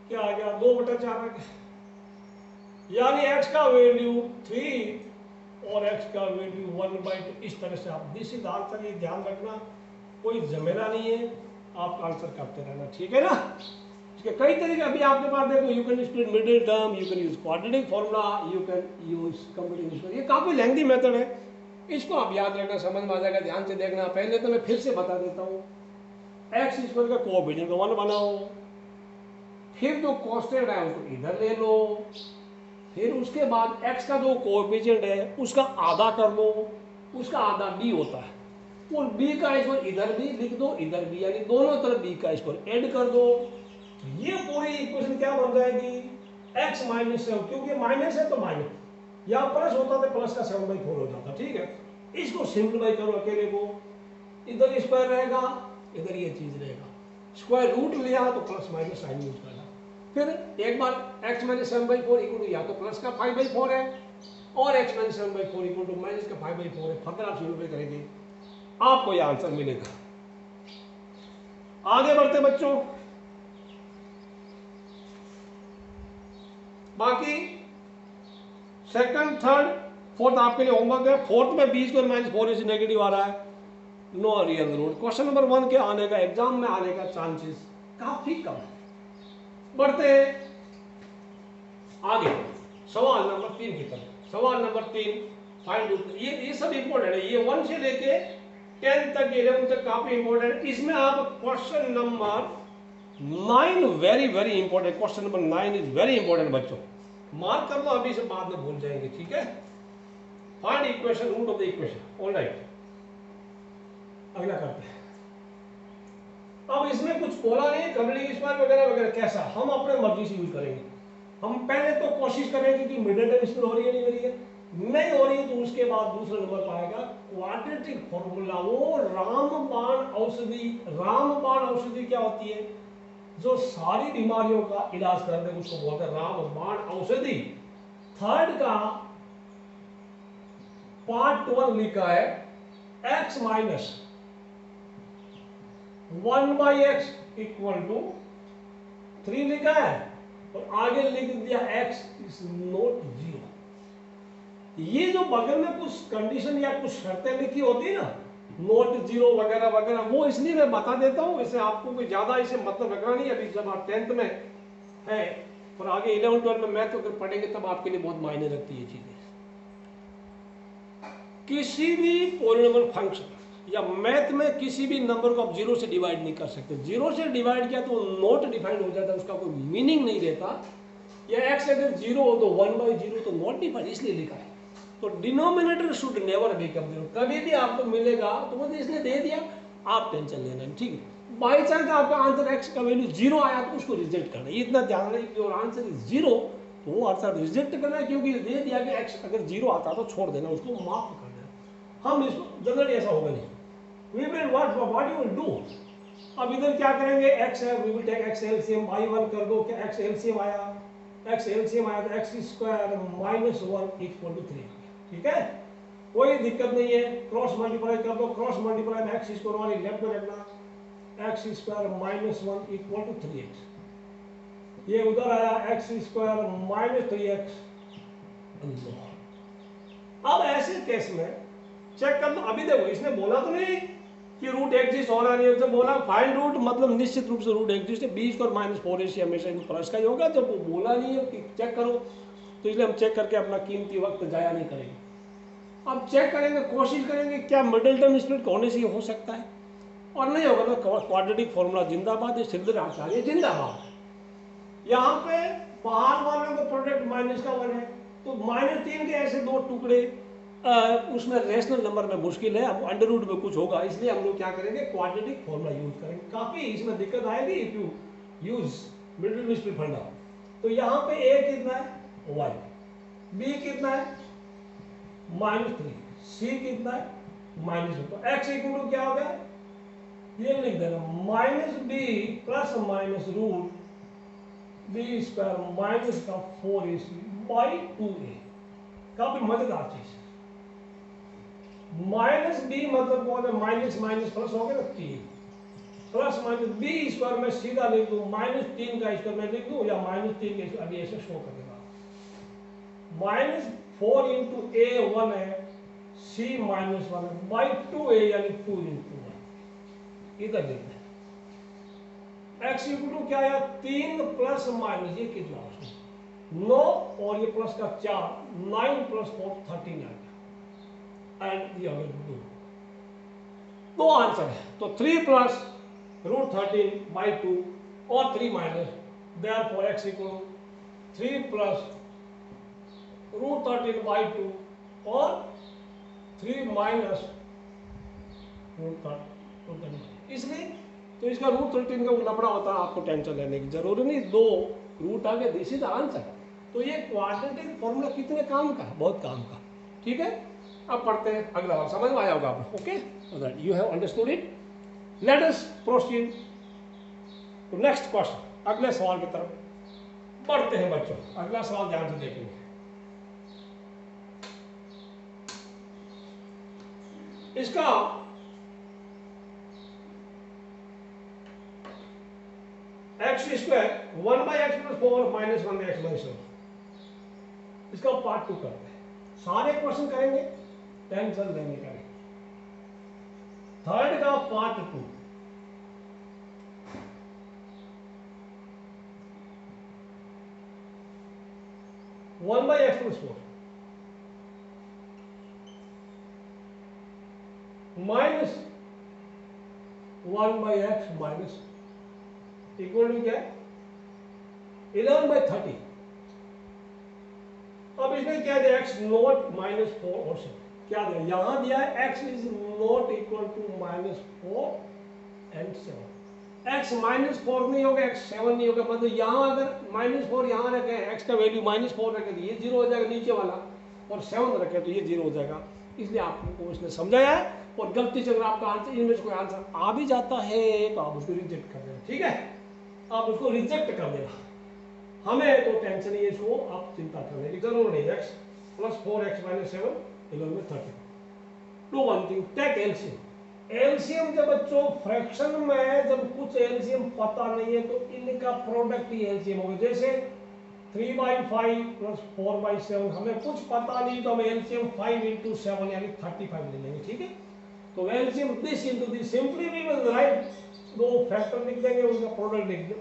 क्या आ गया 2/4 आ गया, यानी x का वैल्यू 3 और x का वैल्यू 1/2 इस तरह से आप दिस इज आंसर, ये ध्यान रखना, कोई झमेला नहीं है, आप आंसर करते रहना, ठीक है ना। इसके कई तरीके अभी आपके पास देखो, you can split middle term, you can use quadratic formula, you can use computational, ये काफी लेंथी मेथड है, इसको आप याद रखना, समझ में आ जाएगा, ध्यान से देखना। पहले तो मैं फिर से बता देता हूँ, एक्स स्क्वायर का कोएफिशिएंट को 1 बनाओ, फिर जो कांस्टेंट है उसको इधर ले लो, फिर उसके बाद x का जो कोएफिशिएंट है उसका आधा कर लो, उसका आधा b होता है, और b का स्क्वायर इधर भी लिख दो, इधर भी, यानी दोनों तरफ b का स्क्वायर ऐड कर दो। ये पूरी इक्वेशन क्या बन जाएगी, x माइनस 7, क्योंकि माइनस है तो माइनस, या प्लस होता तो प्लस का 7/4 हो जाता, ठीक है। इसको सिंप्लीफाई करो अकेले को, इधर स्क्वायर रहेगा, इधर ये चीज रहेगा, स्क्वायर रूट लिया तो प्लस माइनस साइन यूज करना, फिर एक बार x माइनस 7/4 इक्वल टू या तो प्लस का 5/4 है, और x minus 7/4 equal to minus का 5/4 है। फर्दर आप सिंप्लीफाई करेंगे, आपको यह आंसर मिलेगा। आगे बढ़ते बच्चों, बाकी सेकंड थर्ड फोर्थ आपके लिए होमवर्क है। फोर्थ में b square minus 4ac negative आ रहा है, no real root. Question number 1 के आने का, एग्जाम में आने का चांसेस काफी कम है। बढ़ते आगे सवाल नंबर 3 की तरफ। सवाल नंबर 3 फाइंड रूट, ये सब इंपॉर्टेंट है, ये 1 से लेके 10 तक 11 तक काफी इंपॉर्टेंट है। इसमें आप question number 9 very very important, question number 9 is very important बच्चों, मार्क कर लो, अभी से बाद में भूल जाएंगे, ठीक है। Find equation root of the equation, alright. अगला करते हैं। अब इसमें कुछ बोला नहीं, कंप्लीट स्क्वायर वगैरह वगैरह, कैसा हम अपने मर्जी से यूज करेंगे। हम पहले तो कोशिश करेंगे कि मिडिल टर्म स्प्लिट हो रही है नहीं हो रही है, नहीं हो रही है तो उसके बाद दूसरा नंबर पाएगा क्वाड्रेटिक फॉर्मूला, वो रामबाण औषधि। रामबाण औषधि क्या होती है, जो सारी बीमारियों का इलाज कर दे उसको बोलते हैं रामबाण औषधि। थर्ड का पार्ट 1 लिखा है x minus 1/x equal to 3 लिखा है, और आगे लिख दिया x इज नॉट 0। ये जो बगल में कुछ कंडीशन या कुछ शर्तें लिखी होती है ना, नॉट 0 वगैरह वगैरह, वो इसलिए मैं बता देता हूं, इसे आपको कोई ज्यादा इसे मतलब रखना नहीं। अभी जब आप 10th में है और आगे 11 12 में मैथ अगर पढ़ेंगे तब आपके लिए बहुत मायने रखती है चीजें। किसी भी पॉलिनोमियल फंक्शन या मैथ में किसी भी नंबर को आप 0 से डिवाइड नहीं कर सकते। 0 से डिवाइड किया तो नॉट डिफाइंड हो जाता है, उसका कोई मीनिंग नहीं रहता। या x अगर 0 हो तो 1/0 तो नॉट डिफाइंड, इसलिए लिखा है। तो डिनोमिनेटर शुड नेवर बिकम 0, कभी भी आपको मिलेगा तो वो इसने दे दिया, आप टेंशन लेना नहीं, ठीक है। बाई चांस आपका आंसर x का वैल्यू 0 आया तो उसको रिजेक्ट करना, ये इतना ध्यान रखना कि और आंसर इज 0 तो वो आंसर रिजेक्ट करना है, क्योंकि दे दिया कि x अगर 0 आता तो छोड़ देना, उसको माफ कर देना। हम इसको जनरली ऐसा होगा नहीं। We will what you will do? अब इधर क्या करेंगे, x है, we will take x LCM by 1 कर दो, क्या x LCM आया, x LCM आया तो x square minus 1 equal to 3, ठीक है, कोई दिक्कत नहीं है। क्रॉस मल्टीप्लाई कर दो, क्रॉस मल्टीप्लाई में x स्क्वायर वाली लेफ्ट में रखना, x square minus 1 equal to 3x, ये उधर आया x स्क्वायर माइनस 3x। अब ऐसे केस में चेक कर लो, अभी देखो इसने बोला तो नहीं कि रूट एग्जिस्ट होना नहीं है, तो बोला फाइंड रूट, मतलब निश्चित रूप से रूट एग्जिस्ट है, b स्क्वायर माइनस 4ac हमेशा प्लस का ही होगा। जब वो बोला नहीं है कि चेक करो, तो इसलिए हम चेक करके अपना कीमती वक्त जाया नहीं करेंगे। अब चेक करेंगे, कोशिश करेंगे क्या मिडिल टर्म स्प्लिट होने से हो सकता है, और नहीं होगा तो क्वाड्रेटिक फॉर्मूला जिंदाबाद है, श्रीधर आचार्य जिंदाबाद। यहाँ पे बाहर वालों का प्रोडक्ट माइनस का 1 है, तो -3 के ऐसे दो टुकड़े उसमें रेशनल नंबर में मुश्किल है, अब अंडर रूट में कुछ होगा, इसलिए हम लोग क्या करेंगे, क्वाड्रेटिक फॉर्मूला यूज करेंगे। काफी इसमें दिक्कत आएगी if you use middle split फंडा। तो यहाँ पे a कितना है y, b कितना है -3, c कितना है -2, तो x इक्वल टू क्या हो गया, ये लिख देना -b plus minus root b square minus का 4ac बाई 2a। काफी मजेदार चीज। -b मतलब कौन है, माइनस माइनस प्लस हो गया ना 3, प्लस माइनस b स्क्वायर में सीधा लिख दूं, -3 का स्क्वायर में लिख दूं, या -3 के अभी ऐसे शो करेगा, 4 इंटू ए 1 है, सी माइनस 1 है, बाई 2a यानी 2 इंटू 1 इधर लिखना है। एक्स इक्वल टू क्या आया 3 प्लस माइनस ये कितना उसमें 9 और ये प्लस का 4 9 प्लस 4 13 आ गया एंड ये दो आंसर है। तो 3 प्लस रूट 13 बाई 2 और 3 minus therefore x equal 3 plus root 13 by 2 और 3 माइनस रूट 13। इसलिए तो इसका रूट 13 का लफड़ा होता है, आपको टेंशन लेने की जरूरी नहीं, दो रूट आ गया, दिस इज आंसर। तो ये क्वाड्रेटिक फॉर्मूला कितने काम का, बहुत काम का। ठीक है, अब पढ़ते हैं अगला वाला, समझ में आया होगा आपको। Okay, you have understood it. Let us proceed to next question. अगले सवाल की तरफ बढ़ते हैं बच्चों। अगला सवाल ध्यान से देखेंगे। इसका x square 1 by X plus 4 minus 1 x minus 1, इसका पार्ट 2 करते हैं। सारे क्वेश्चन करेंगे, टेंशन लेने का नहीं। थर्ड का part 2, one by X plus 4 minus 1 by X minus equal to क्या है 11 बाई 30। अब इसमें क्या दिया एक्स नॉट माइनस 4 और 7 क्या दिया, यहां दिया है X is not equal to minus 4 and 7। X minus 4 नहीं होगा, एक्स 7 नहीं होगा, मतलब यहां अगर माइनस 4 यहां रखे, एक्स का वैल्यू माइनस 4 रखे तो ये 0 हो जाएगा नीचे वाला, और 7 रखे तो ये 0 हो जाएगा। इसलिए आपको उसने समझाया है, और गलती से अगर आपका आंसर इनमें से कोई आंसर आ भी जाता है तो आप उसको रिजेक्ट कर देना। ठीक है, आप उसको रिजेक्ट कर देना, हमें तो टेंशन नहीं है, इसको आप चिंता करने की जरूर नहीं। एक्स प्लस 4x माइनस 7 11 में 30। Do one thing, take LCM. LCM जब बच्चों फ्रैक्शन में जब कुछ एलसीएम पता नहीं है तो इनका प्रोडक्ट ही एलसीएम होगा। जैसे 3/5 प्लस 4/7 हमें कुछ पता नहीं तो हम एलसीएम 5 इंटू 7 यानी 35 ले लेंगे। ठीक है, तो LCM this into this, simply we will write, दो फैक्टर लिख देंगे, उसका प्रोडक्ट लिख देंगे,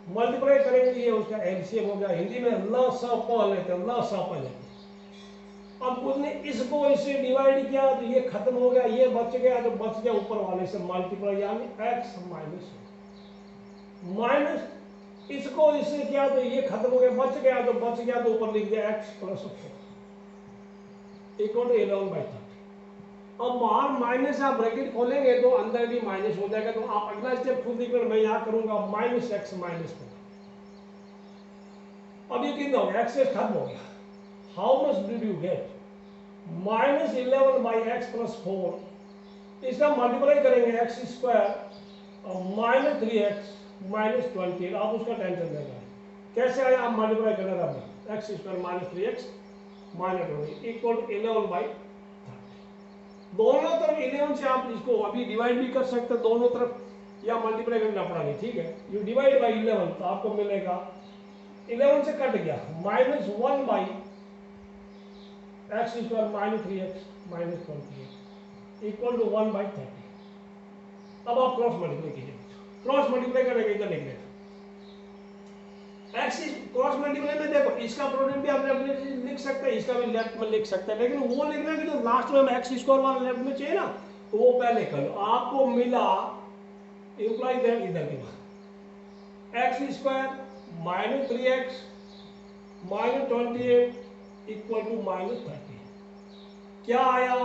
मल्टीप्लाई करेंगे, ये उसका एलसीएम हो गया। हिंदी में लसप लेते हैं, लसप लेते हैं। अब उसने इसको इससे डिवाइड किया तो ये खत्म हो गया, ये बच गया, जो बच गया ऊपर वाले से मल्टीप्लाई यानी एक्स माइनस माइनस इसको इससे किया तो ये खत्म हो गया, बच गया तो बच गया, तो ऊपर लिख दिया X plus 4 equal to 11 by 30। अब बाहर माइनस आप ब्रैकेट खोलेंगे तो अंदर भी माइनस हो जाएगा, तो आप अगला स्टेप खुद लिख, मैं यहां करूंगा माइनस एक्स माइनस 4। अब ये कितना हो गया, एक्स खत्म हो गया। How much did you get, minus 11 by X plus 4, इसका मल्टीप्लाई करेंगे एक्स स्क्वायर और माइनस 3x माइनस 20। आप उसका टेंशन लेना है कैसे आया, आप मल्टीप्लाई करना है X square minus 3x minus 20 equal to 11 by 30। दोनों तरफ 11 से आप इसको अभी डिवाइड भी कर सकते हैं, दोनों तरफ, या मल्टीप्लाई करना पड़ेगा। ठीक है, यू डिवाइड बाई 11 तो आपको मिलेगा 11 से कट गया minus 1 by X square minus 3x minus 28 equal to 1 by 30। अब आप क्रॉस मल्टीप्लाई कीजिए, क्रॉस मल्टीप्लाई करेंगे इधर लिख लें एक्स क्रॉस मल्टीप्लाई में देखो इसका प्रोडक्ट भी आप लेफ्ट में लिख सकते हैं, इसका भी लेफ्ट में लिख सकते हैं, लेकिन वो लिखना कि जो लास्ट में एक्स स्क्वायर वाला लेफ्ट में चाहिए ना तो वो पहले करो। आपको मिला इंप्लाई दैट इधर के बाद X square minus 3x minus 28 equal to minus 30। क्या आया,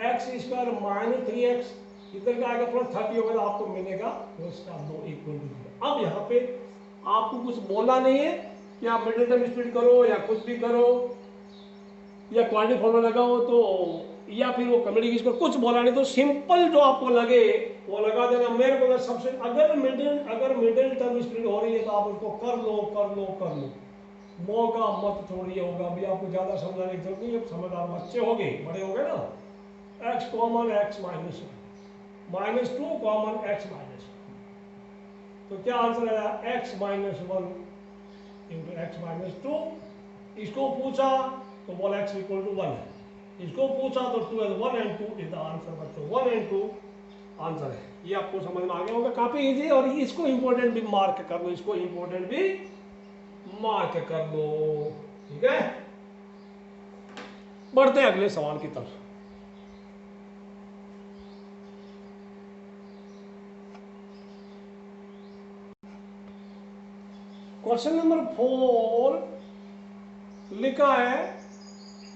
एक्स स्क्वायर माइनस 3x इधर का आएगा प्लस 30 होगा, तो आपको मिलेगा उसका 2 इक्वल टू। अब यहाँ पे आपको कुछ बोलना नहीं है कि आप मिडिल टर्म स्प्लिट करो या कुछ भी करो या क्वांटिटी फॉर्मूला लगाओ, तो या फिर वो कम्युनिकेशन करो, कुछ बोला नहीं, तो सिंपल जो आपको लगे वो लगा देना। मेरे को सबसे अगर मिडिल टर्म स्प्लिट हो रही है तो आप उसको कर लो, मौका मत छोड़िए। होगा अभी आपको ज्यादा समझाने की जरूरत नहीं है, समझदार बच्चे हो गए, बड़े हो गए ना। X common x minus minus 2 common x minus, तो क्या आंसर आया x minus 1 into x minus 2। इसको पूछा तो बोला x इक्वल टू 1 है। इसको पूछा तो 2 है, 1 and 2 इज द आंसर बच्चों, 1 and 2 आंसर है। ये आपको समझ में आ गया होगा, काफी इजी। और इसको इंपॉर्टेंट भी मार्क कर लो, इसको इंपॉर्टेंट भी मार्क कर लो, ठीक है। बढ़ते हैं अगले सवाल की तरफ। क्वेश्चन नंबर 4 लिखा है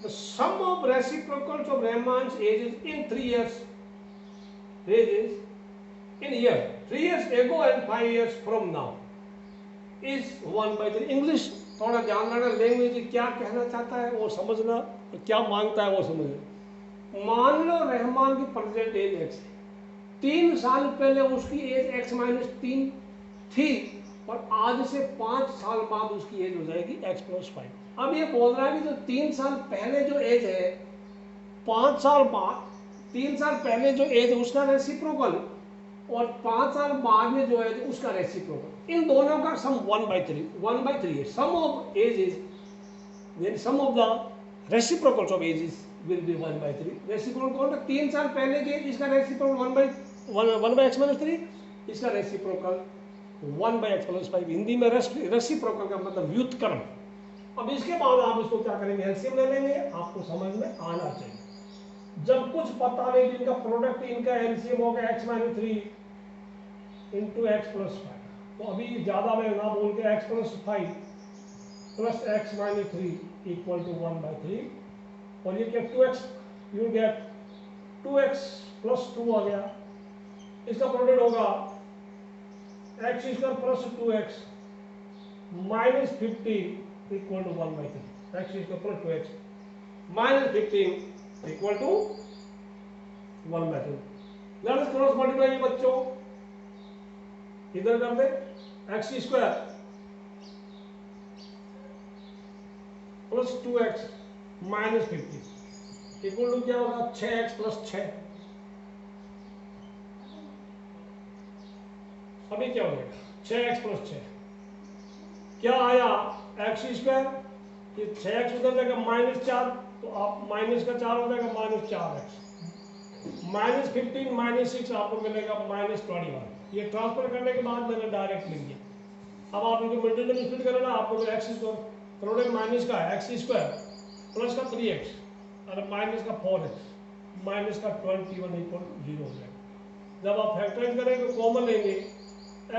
the sum of reciprocals of Rehman's ages in 3 years ages in year 3 years ago and 5 years from now is 1/3। English थोड़ा ध्यान रखना, लैंग्वेज क्या कहना चाहता है वो समझना, क्या मांगता है वो समझना। मान लो रहमान की प्रेजेंट एज x है, 3 साल पहले उसकी एज x-3 थी और आज से 5 साल बाद उसकी एज हो जाएगी x+5। अब ये बोल रहा है कि जो 3 साल पहले जो एज है, 5 साल बाद 3 साल पहले जो एज है उसका रेसिप्रोकल और 5 साल बाद में जो है उसका रेसिप्रोकल, इन दोनों का सम 1/3 है। Sum of ages sum of the reciprocals of ages will be 1/3। Reciprocal कौन है? 3 साल पहले के इसका रेसिप्रोकल 1/x-3, इसका रेसिप्रोकल 1/x+5। हिंदी में रेसिप्रोकल का मतलब व्युत्क्रम। अब इसके बाद आप इसको क्या करेंगे, एलसीएम ले लेंगे, आपको समझ में आना चाहिए। जब कुछ पता नहीं इनका प्रोडक्ट, इनका एलसीएम होगा x-3 इंटू x+5। तो अभी ज्यादा में ना बोल के x+5 plus x-3 equal to 1/3। और ये क्या 2x, यू गेट 2x + 2 आ गया। इसका प्रोडक्ट होगा x² + 2x -15 equal to 1/3। x² + 2x -15 equal to 1/3। Let us cross multiply बच्चों, इधर कर दे x² + 2x -15 इक्वल टू क्या होगा 6x + 6। अभी क्या हो जाएगा 6x + 6 क्या आया x², ये 6x उधर जाएगा -4, तो आप माइनस का 4 हो जाएगा -4x, -15 -6 आपको मिलेगा -21। ये ट्रांसफर करने के बाद मैंने डायरेक्ट लिख दिया। अब आप इनको मल्टीपल में स्प्लिट करें ना, आपको x² प्रोडक्ट माइनस का x² प्लस का 3x और माइनस का 4x माइनस का 21 इक्वल 0 हो जाएगा। जब आप फैक्टराइज करेंगे कॉमन लेंगे,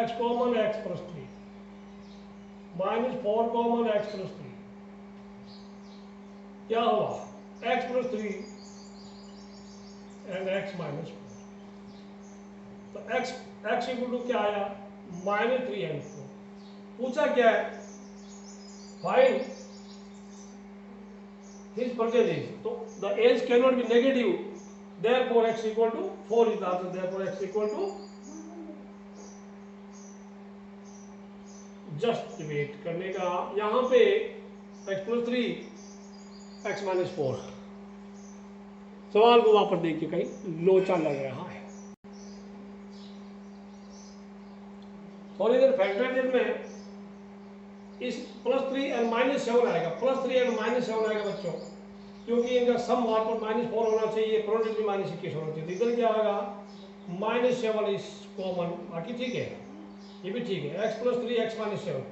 x common x+3 -4 common x+3 क्या हुआ x+3 एंड x -4। तो x इक्वल टू क्या आया -3 and 4। पूछा क्या है फाइंड हिज प्रेजेंट एज, तो the age can not be negative, therefore x equal to 4 is the answer. Therefore x equal to, just wait करने का, यहां पे x+3 x -4। सवाल को वापस देखिए, कहीं लोचा लग रहा है। थोड़ी देर फैक्टराइजेशन में इस +3 और -7 आएगा, +3 और -7 आएगा बच्चों, क्योंकि इनका सम वहां पर -4 होना चाहिए, प्रोडक्ट भी -21 होना चाहिए। इधर क्या आएगा -7 इज कॉमन, बाकी ठीक है, ये भी ठीक है, x+3 x -7।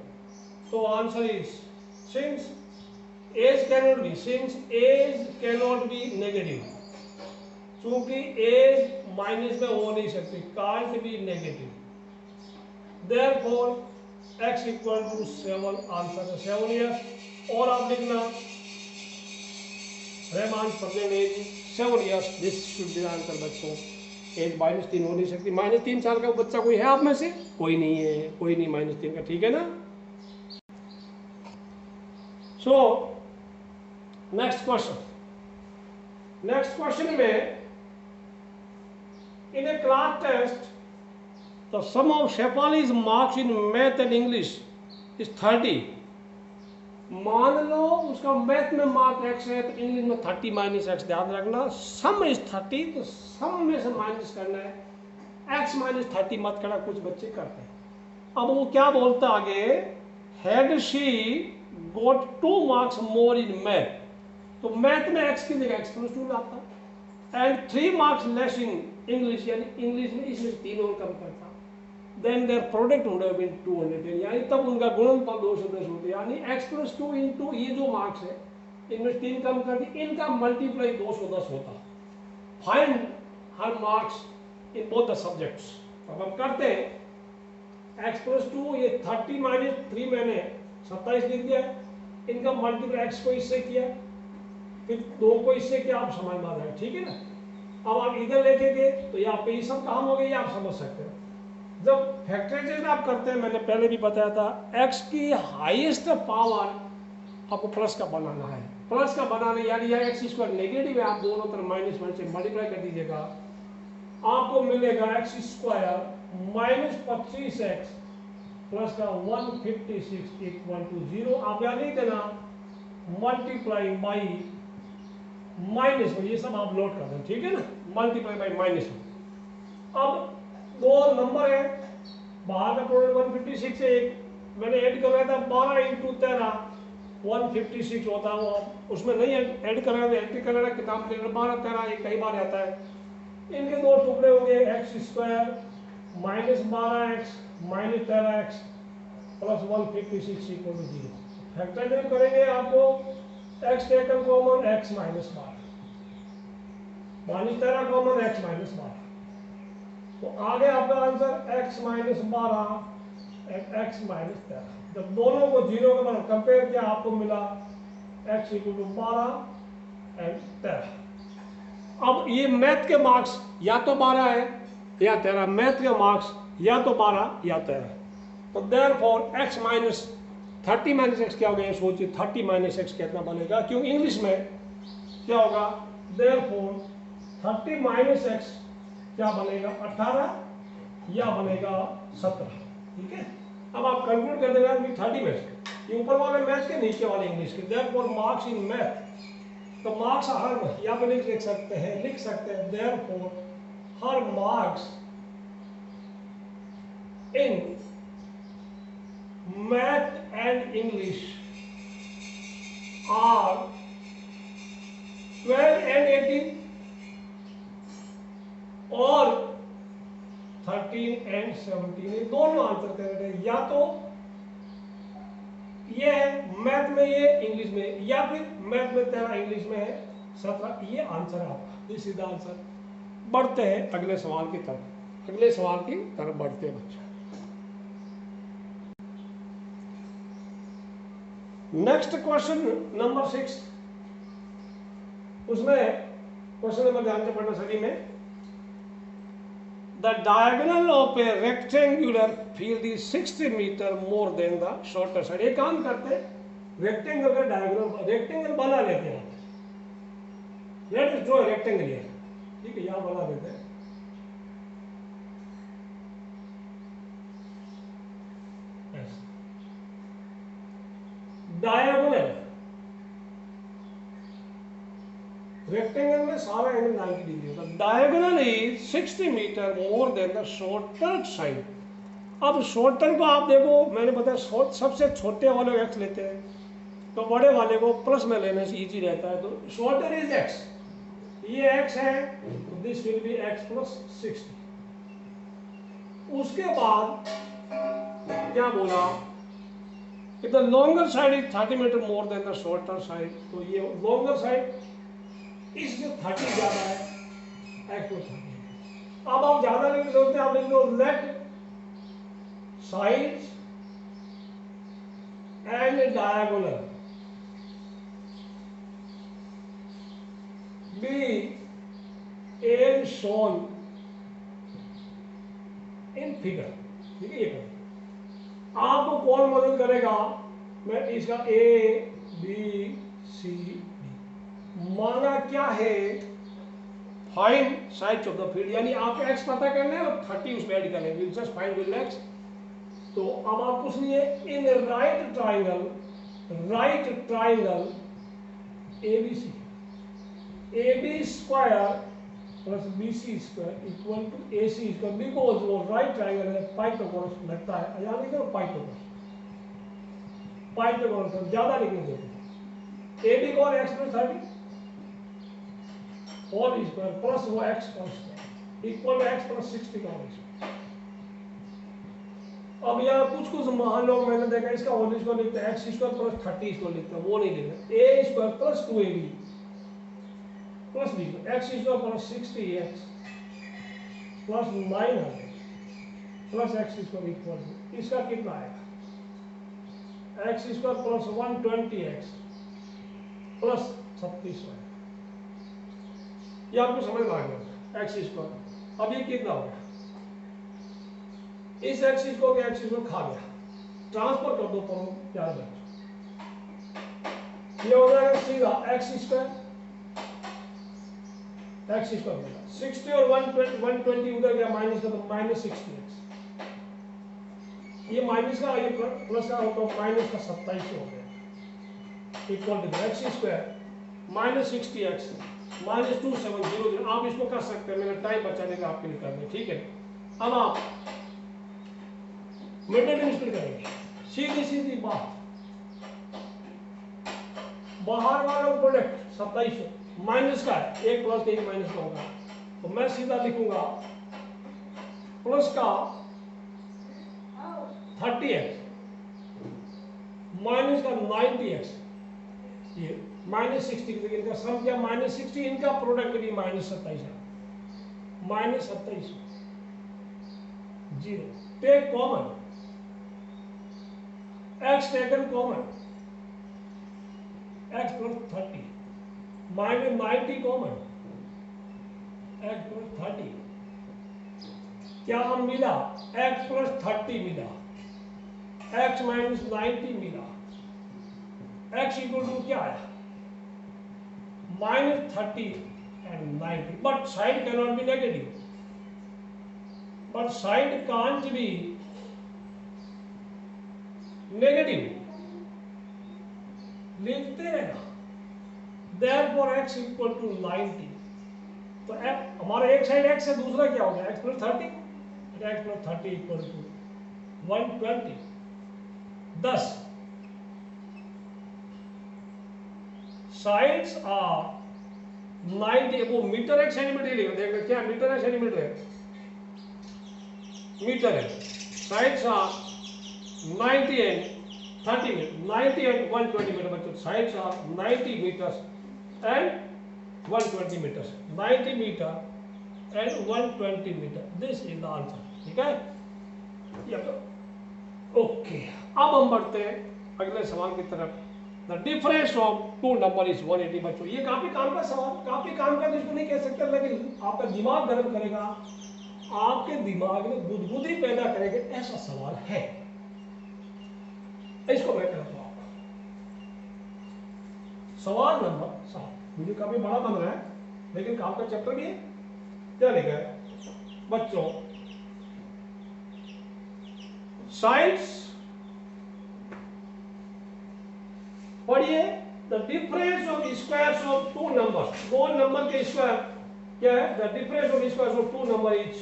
So answer is since age cannot be negative, चूंकि age माइनस में हो नहीं सकती, can't be negative, therefore x equal to 7 answer है 7 years। और आप लिखना Rahman present age 7 years, this should be answer बच्चों। एज -3 हो नहीं सकती, -3 साल का बच्चा कोई है आप में से? कोई नहीं है, कोई नहीं -3 का, ठीक है ना। So next question में in a class test the sum of Shefali's marks in math and English is 30। मान लो उसका मैथ में मार्क x है तो इंग्लिश में 30 -x, ध्यान रखना सम इज 30, तो सम में से माइनस करना है, x -30 मत करना, कुछ बच्चे करते हैं। अब वो क्या बोलता आगे, had she got 2 marks more in math तो मैथ में x की जगह x+2 लाता, and 3 marks less in English, यानी इंग्लिश में इसमें 3 और कम करता, then their product would have been 210, यानी तब उनका गुणनफल 210 होता, यानी x+2 इंटू ये जो मार्क्स है इनमें 3 कम कर दी, इनका मल्टीप्लाई 210 होता। Find her marks in both the subjects. अब हम करते हैं x+2, ये 30 माइनस 3 मैंने 27 लिख दिया, इनका मल्टीप्लाई x को इससे किया, फिर 2 को इससे किया, आप समझ में आ रहा है, ठीक है ना। अब आप इधर लेके गए तो यहाँ पे ये सब काम हो गए, आप समझ सकते हो। जब फैक्टराइजेशन आप करते हैं, मैंने पहले भी बताया था, x की हाईएस्ट पावर आपको प्लस का बनाना है, प्लस का बनाना यानी यह x² नेगेटिव है, आप दोनों तरफ -1 से मल्टीप्लाई कर दीजिएगा, आपको मिलेगा x² -25x प्लस का 156 इक्वल टू 0। आप यहाँ नहीं देना मल्टीप्लाई बाई -1, ये सब आप लोड कर दें, ठीक है ना, मल्टीप्लाई बाई -1। अब दो नंबर है, बाहर का प्रोडक्ट 156 है, मैंने ऐड कर रहा था 12 इंटू 13 156 होता है, वो उसमें नहीं ऐड कर रहा था, एंट्री कर रहा किताब में 12 13 ये कई बार आता है। इनके दो टुकड़े हो गए x² -12x -13x plus 156 equal to 0। Factorisation करेंगे, आपको x taken common x -12 -13 common x -12, तो आगे आपका आंसर x -12 x -13। जब दोनों को 0 के बराबर कंपेयर किया, आपको मिला x = 12 एंड 13। अब ये मैथ के मार्क्स या तो 12 है या 13, मैथ के मार्क्स या तो 12 या 13, तो देयरफॉर x -30 - x क्या हो गया, सोचिए 30 - x कितना बनेगा, क्यों इंग्लिश में क्या होगा, देयरफॉर 30 - x क्या बनेगा 18 या बनेगा 17, ठीक है। अब आप कंक्लूड कर देना 30 मैथ्स, ये ऊपर वाले मैथ्स के नीचे वाले इंग्लिश के, देयरफॉर मार्क्स इन मैथ, तो मार्क्स हर यहाँ पे लिख सकते हैं therefore her marks in math and English are 12 and 18 और 13 and 17, दोनों आंसर करेक्ट है, या तो ये है मैथ में ये इंग्लिश में, या फिर मैथ में 13 इंग्लिश में है 17, ये आंसर है आपका, ये सीधा आंसर। बढ़ते हैं अगले सवाल की तरफ, बढ़ते हैं बच्चा। नेक्स्ट क्वेश्चन नंबर 6, उसमें क्वेश्चन नंबर ध्यान से पढ़ना सभी में। The diagonal of a rectangular field is 60 meter more than the shorter side। एक काम करते हैं, रेक्टेंगल का रेक्टेंगल बना लेते हैं, let us draw rectangle here, ठीक है, यहां बना देते हैं। डायगोनल रेक्टेंगल में सारा एंगल 90 डिग्री होता है, diagonal is 60 metre more than the shorter side. अब शॉर्टर को आप देखो, मैंने बताया सबसे छोटे वाले को x लेते हैं, तो बड़े वाले को प्लस में लेने से इजी रहता है, तो शॉर्टर इज x, ये x है, तो दिस विल बी x + 60। उसके बाद क्या बोला कि the longer side is 30 metre more than the shorter side, तो ये लॉन्गर साइड इससे 30 ज्यादा है, x + 30। अब आप ज्यादा लिख सकते हैं, आप लिख लो let sides and diagonal be as shown in figure, ठीक है। ये आपको कौन मदद करेगा, मैं इसका A B C D माना क्या है, find sides of the field, यानी आपको x पता करना है और 30 उसमें ऐड करना है, will just find with x। तो अब आप कुछ नहीं है, in right triangle ABC, AB square plus BC square equal to AC square, because वो राइट ट्राइंगल है, पाइथागोरस लगता है, याद लिखो पाइथागोरस ज्यादा लिखने देते। AB कौन x + 30, होल स्क्वायर प्लस वो x whole square equal x plus 60 का होल स्क्वायर। अब यार कुछ महान लोग मैंने देखा इसका होल स्क्वायर लिखते हैं एक्स स्क्वायर प्लस 30 इसको लिखते हैं, वो नहीं लिखते, a square plus 2ab plus लिखो x square plus 60x plus 900 प्लस एक्स स्क्वायर इक्वल टू इसका कितना आएगा x square plus 120x plus 36y। ये आपको समझ में आ गया एक्स स्क्वायर। अब ये कितना हो गया, इस एक्स स्क्वायर के एक्स स्क्वायर खा गया, ट्रांसफर कर दो पर क्या है, ये हो जाएगा सीधा एक्स स्क्वायर मिला 60 और 120 उधर गया माइनस का, तो माइनस 60x, ये माइनस का ये प्लस का होगा माइनस का 27 हो गया equal to x square minus 60x minus 2700। आप इसको कर सकते हैं, मैंने टाइम बचाने का आपके लिए कर दिया, ठीक है। अब आप मिडल डिस्प्ले करेंगे, सीधी सीधी बात, बाहर वाला प्रोडक्ट 2700 माइनस का है, एक प्लस का एक माइनस का होगा, तो मैं सीधा लिखूंगा प्लस का 30x माइनस का 90x, ये माइनस 60 इनका सम क्या माइनस 60, इनका प्रोडक्ट भी माइनस 27 है, minus 27 zero, take common x taken common x plus 30 minus 90 common x plus 30, क्या हम मिला x प्लस 30 मिला, x माइनस 90 मिला, x इक्वल टू क्या है minus 30 and 90, but side cannot be negative, but side can't be negative, लिखते रहना, therefore x equal to 90, तो हमारा एक साइड x है, दूसरा क्या हो गया x plus 30, x plus 30 equal to 120, 10 sides are 90, वो मीटर है सेंटीमीटर लिखो, देखना क्या मीटर है सेंटीमीटर है, मीटर है, sides are 90 and 30 metre, 90 and 120 metre बच्चों, sides are 90 metres and 120 metres, 90 metre and 120 metre, this is the answer, ठीक है। ये तो ओके, अब हम बढ़ते हैं अगले सवाल की तरफ। The difference of two number is 180 बच्चों, ये काफी काम का सवाल, काफी काम का इसको नहीं कह सकते, लेकिन आपका दिमाग गर्म करेगा, आपके दिमाग में बुदबुदी पैदा करेगा, ऐसा सवाल है, इसको मैं कहता हूं आपको। सवाल नंबर 7, मुझे काफी बड़ा बन रहा है लेकिन काम का चैप्टर भी है। क्या लिखा है बच्चों, साइंस पढ़िए, the difference of squares of two numbers, दो नंबर के स्क्वायर क्या है, the difference of squares of two number is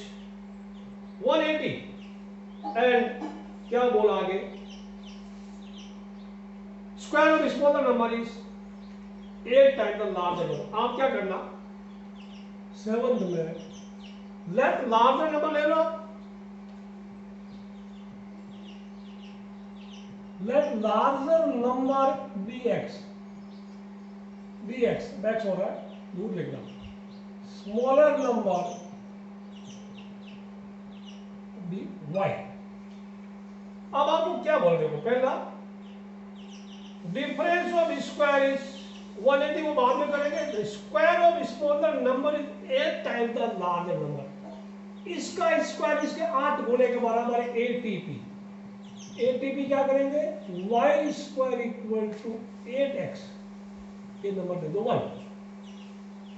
180 and क्या बोला आगे, square of smaller number is 8 times the larger number. आप क्या करना, 7th में लेट लार्जर नंबर ले लो, let larger number be x x हो रहा है, दूर लिखना, smaller number be y। अब आप लोग क्या बोल रहे हो, पहला डिफरेंस ऑफ स्क्वायर इज 180 वो बाद में करेंगे, square of smaller number is 8 times the larger number, इसका स्क्वायर इसके 8 गुने के बराबर है, एटीपी, एटीपी क्या करेंगे, y square equal to 8x, ये नंबर दे दो 1,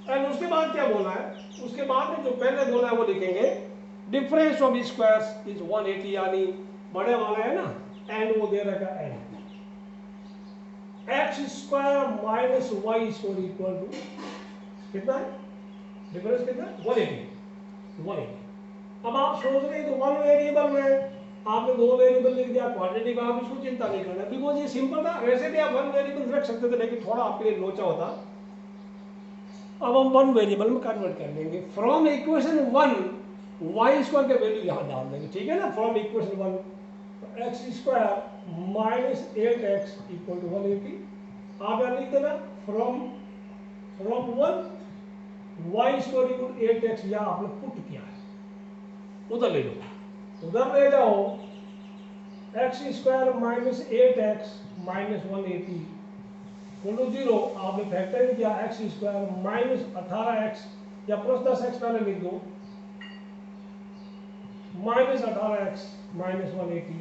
एंड उसके बाद क्या बोला है, उसके बाद में जो पहले बोला है वो लिखेंगे, डिफरेंस ऑफ स्क्वायर्स इज 180, यानी बड़े वाला है ना, एंड वो दे रखा and, x square minus y square equal to कितना है, डिफरेंस कितना है 180। अब आप सोच रहे हैं तो वन वेरिएबल में आपने दो वेरिएबल लिख दिया, क्वांटिटी का आप इसको चिंता नहीं करना, बिकॉज ये सिंपल था, वैसे भी आप वन वेरिएबल रख सकते थे, लेकिन थोड़ा आपके लिए लोचा होता, अब हम वन वेरिएबल में कन्वर्ट कर लेंगे। फ्रॉम इक्वेशन 1 वाई स्क्वायर के वैल्यू यहाँ डाल देंगे, ठीक है ना। फ्रॉम इक्वेशन 1 तो x square minus 8x equal to 180। आप यहाँ लिख देना from 1 y square equal to 8x, या आपने पुट किया है, उधर ले लो, उधर ले जाओ। X square minus 8x minus 180 equal to 0। आपने फैक्टर किया एक्स स्क्वायर माइनस 18x या प्लस 10x पहले लिख दो, माइनस 18x माइनस 180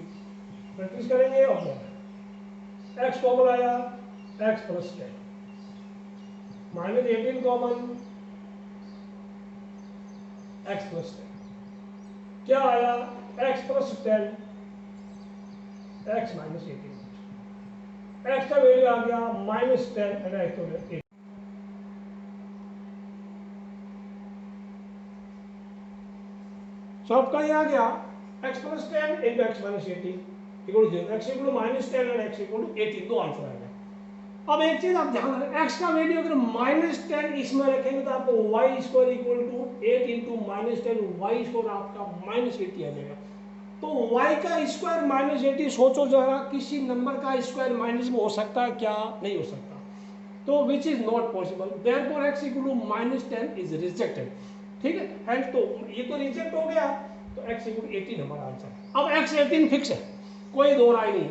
प्रैक्टिस करेंगे। और एक्स कॉमन आया, x plus 10 minus 18 common, x plus 10 क्या आया, x plus 10 x minus 18। X का वैल्यू आ गया माइनस 10 एंड एक्स का वैल्यू 8। सो आपका ये आ गया x plus 10 into x minus 18 equal to 0, x equal to minus 10 और एक्स इक्वल टू 18, दो आंसर आ गया। अब एक चीज आप ध्यान रखें, x का वैल्यू अगर माइनस 10 इसमें रखेंगे तो आपको y square equal to 8 into minus 10 y square आपका माइनस 80 आ जाएगा। तो y का स्क्वायर माइनस 80, सोचो जरा किसी नंबर का स्क्वायर माइनस में हो सकता है क्या? नहीं हो सकता, तो which is not possible, therefore x equal to minus 10 is rejected, ठीक है। एंड तो ये तो रिजेक्ट हो गया, तो x इक्वल टू 18 हमारा आंसर है। अब x 18 फिक्स है, कोई दो राय नहीं।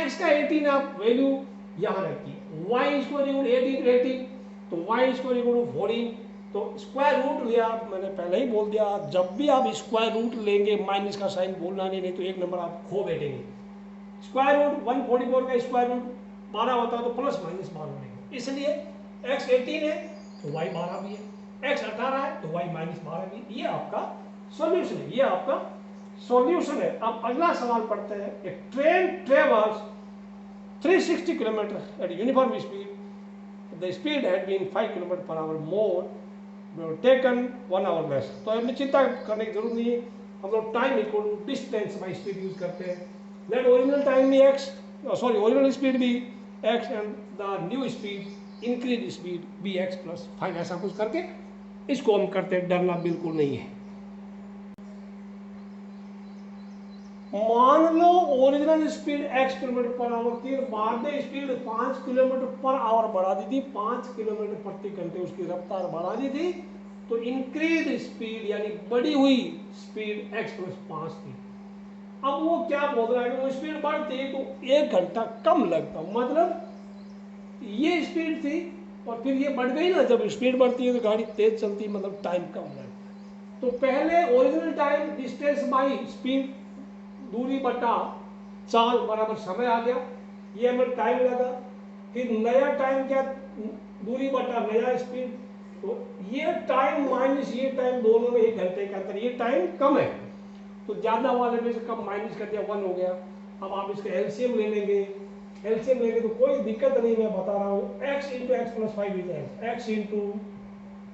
x का 18 आप वैल्यू यहाँ रखिए, y स्क्वायर इक्वल 18 तो y स्क्वायर इक्वल 14, तो स्क्वायर रूट लिया, मैंने पहले ही बोल दिया जब भी आप स्क्वायर रूट लेंगे माइनस का साइन बोलना नहीं तो एक नंबर आप खो बैठेंगे। स्क्वायर रूट 144 का स्क्वायर रूट 12 होता है तो प्लस माइनस 12 लेंगे, इसलिए x 18 है तो y 12 भी है, x 18 है तो y माइनस 12 भी। ये आपका सॉल्यूशन है, ये आपका सॉल्यूशन है। अब अगला सवाल पढ़ते हैं। एक train travels 360 kilometre at uniform speed, the speed had been 5 kilometre per hour more, taken 1 hour less. तो हमें चिंता करने की जरूरत नहीं है, हम लोग time equal to distance by speed use करते हैं। लेट ओरिजिनल टाइम भी x, सॉरी ओरिजिनल स्पीड भी x and the new speed increase speed be x plus 5, ऐसा कुछ करके इसको हम करते हैं, डरना बिल्कुल नहीं है। मान लो original speed x kilometre per hour थी, बाद में स्पीड 5 किलोमीटर पर आवर बढ़ा दी थी, 5 किलोमीटर प्रति घंटे उसकी रफ्तार बढ़ा दी थी, तो इंक्रीज स्पीड यानी बढ़ी हुई स्पीड x प्लस 5 थी। अब वो क्या बोल रहा है कि वो स्पीड बढ़ती तो 1 घंटा कम लगता, मतलब ये स्पीड थी और फिर ये बढ़ गई ना, जब स्पीड बढ़ती है तो गाड़ी तेज चलती है, मतलब टाइम कम लगता। तो पहले original time distance by speed, दूरी बटा चाल बराबर समय आ गया, ये हमें टाइम लगा। फिर नया टाइम क्या, दूरी बटा नया स्पीड, तो ये टाइम माइनस ये टाइम, दोनों में 1 घंटे का अंतर, ये टाइम कम है तो ज्यादा वाले में से कम माइनस कर दिया, 1 हो गया। अब आप इसका एलसीएम ले लेंगे, एलसीएम लेंगे तो कोई दिक्कत नहीं, मैं बता रहा हूँ। x into x plus 5 is x into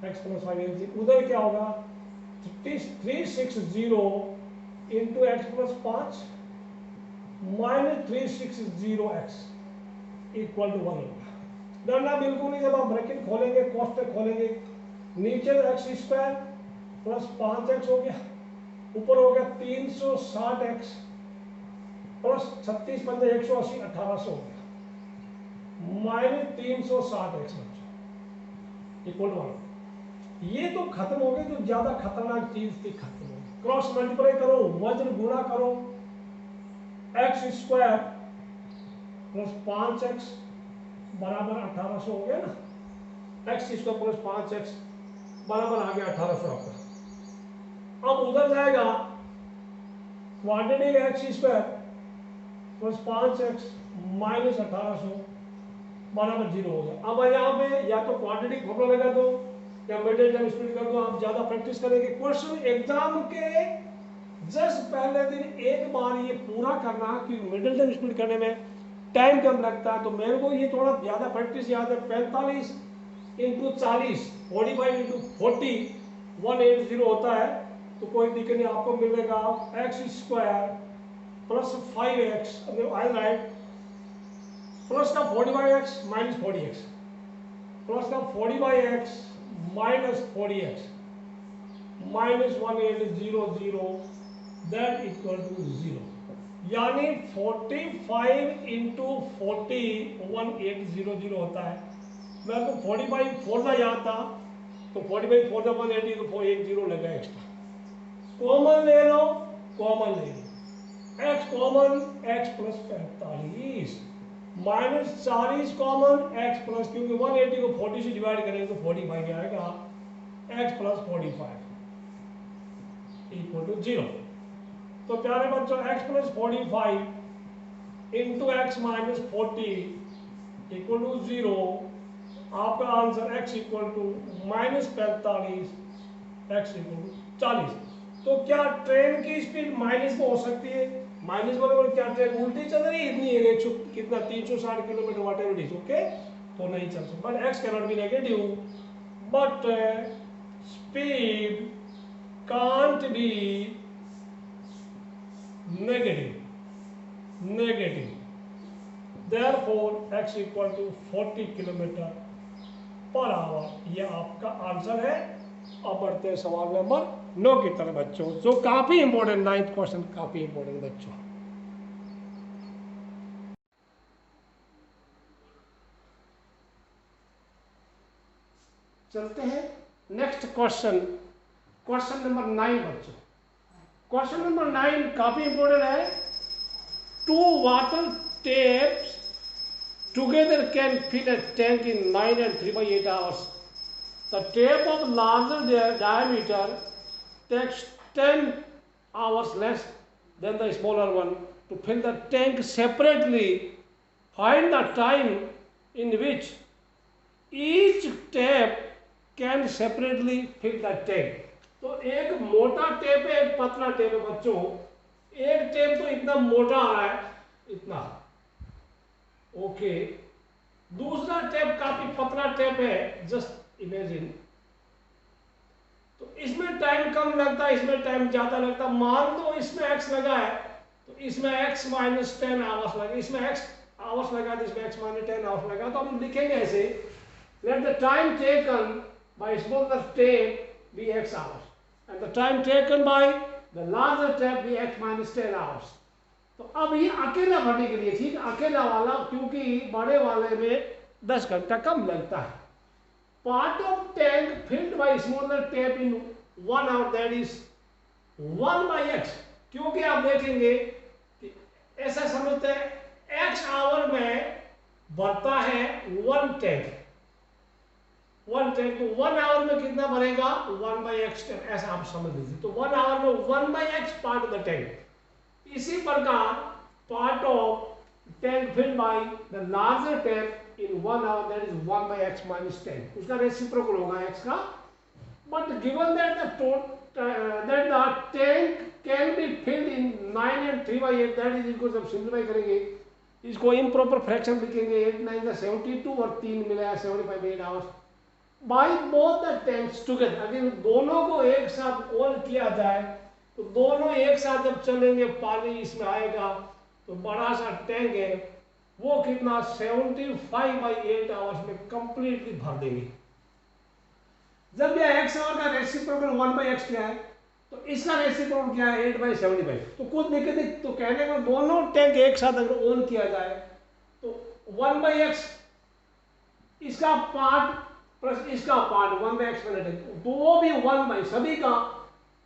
x plus 5, उधर क्या होगा 360 into x plus 5 minus 360x equal to 1 होगा। डरना बिल्कुल नहीं, जब आप ब्रैकेट खोलेंगे कोष्टक खोलेंगे, नीचे एक्स स्क्वायर प्लस 5x हो गया, ऊपर हो गया 360x प्लस 36 पंजे 180 1800 हो गया, माइनस 360x इक्वल टू 1। ये तो खत्म हो गई, जो ज्यादा खतरनाक चीज थी खत्म हो गई। क्रॉस मल्टीप्लाई करो, वज्र गुणा करो, एक्स स्क्वायर प्लस 5x बराबर 1800 हो गया ना, एक्स स्क्वायर प्लस 5x बराबर आ गया 1800 आपका। अब उधर जाएगा quadratic x square plus 5x minus 1800 बराबर 0 हो गया। अब यहाँ पे या तो क्वाड्रेटिक फॉर्मूला लगा दो या मिडिल टर्म स्प्लिट कर दो, आप ज्यादा प्रैक्टिस करेंगे। क्वेश्चन एग्जाम के जस्ट पहले दिन एक बार ये पूरा करना कि मिडिल टर्म स्प्लिट करने में टाइम कम लगता है, तो मेरे को ये थोड़ा ज्यादा प्रैक्टिस याद है। 45 इंटू 40 45 इंटू 40 180 होता है, तो कोई दिक्कत नहीं, आपको मिलेगा x square plus 5x, I right plus का 40/x माइनस 40x, प्लस का 40/x minus 40x minus 1800 that equal to 0, यानी 45 इंटू 40 1800 होता है। मैं तो 45 फोड़ याद था, तो 45 फोड़ 180 तो 480 लगा एक्स्ट्रा। कॉमन ले लो, कॉमन ले लो, x common x plus 45 minus 40 common x plus, क्योंकि 180 को 40 से डिवाइड करेंगे तो 45 आएगा, x प्लस 45 इक्वल टू 0। तो प्यारे बच्चों x plus 45 into x minus 40 equal to 0। आपका answer x equal to minus 45, x equal to 40। तो क्या ट्रेन की स्पीड माइनस में हो सकती है? माइनस बराबर क्या ट्रेन उल्टी चल रही है इतनी 100 कितना 360 kilometre whatever it is, okay, तो नहीं चल सकता। But x cannot be negative, but speed can't be negative, therefore x equal to 40 kilometre per hour. ये आपका आंसर है। अब बढ़ते हैं सवाल नंबर 9 की तरफ बच्चों, जो काफी इंपॉर्टेंट, 9th क्वेश्चन काफी इंपॉर्टेंट बच्चों। चलते हैं नेक्स्ट क्वेश्चन, क्वेश्चन नंबर 9 बच्चों। क्वेश्चन नंबर 9 काफी इंपॉर्टेंट है। 2 water tapes together can fill a tank in 9 and 3/8 hours. The tape of larger diameter takes 10 hours less than the smaller one to fill the tank separately. Find the time in which each tape can separately fill the tank. तो एक मोटा tape है, एक पतला tape है बच्चों। एक tape तो इतना मोटा आ रहा है, इतना, ओके। दूसरा टेप काफी पतला टेप है, जस्ट इमेजिन। तो इसमें टाइम कम लगता है, इसमें टाइम ज्यादा लगता है। मान लो इसमें x लगा है तो इसमें x माइनस 10 आवर्स लगे, इसमें x आवर्स लगा तो इसमें x माइनस 10 आवर्स लगा। तो हम लिखेंगे ऐसे, let the time taken by smaller tap be x hours and the time taken by the larger tap be x minus 10 hours. तो अब ये अकेला भरने के लिए, ठीक, अकेला वाला, क्योंकि बड़े वाले में 10 घंटा कम लगता है। Part of tank filled by smaller tap in 1 hour that is 1/x, क्योंकि आप देखेंगे कि ऐसा समझते हैं x आवर में भरता है 1 टैंक, तो 1 आवर में कितना भरेगा 1/x टैंक, ऐसा आप समझ लीजिए। तो 1 आवर में 1/x part of the tank. इसी प्रकार part of tank filled by the larger tank in 1 hour that is 1/x minus 10, उसका रेसिप्रोकल होगा x का। But given that the tank can be filled in 9 and 3/8 that is equal, जब simplify करेंगे इसको improper fraction लिखेंगे, 8 9 72 और 3 मिला है 75 hours by both the tanks together. अगर दोनों को एक साथ ऑन किया जाए तो दोनों एक साथ जब चलेंगे पानी इसमें आएगा, तो बड़ा सा टैंक है वो कितना 75/8 आवर्स में कंप्लीटली भर देंगे। जब यह x आवर का रेसिप्रोकल 1/x क्या है, तो इसका रेसिप्रोकल क्या है 8/75। तो कुछ दिक्कत नहीं, तो कहने का दोनों टैंक एक साथ अगर ऑन किया जाए तो 1/x इसका पार्ट प्लस इसका पार्ट 1/x मैंने, तो वो भी 1 सभी का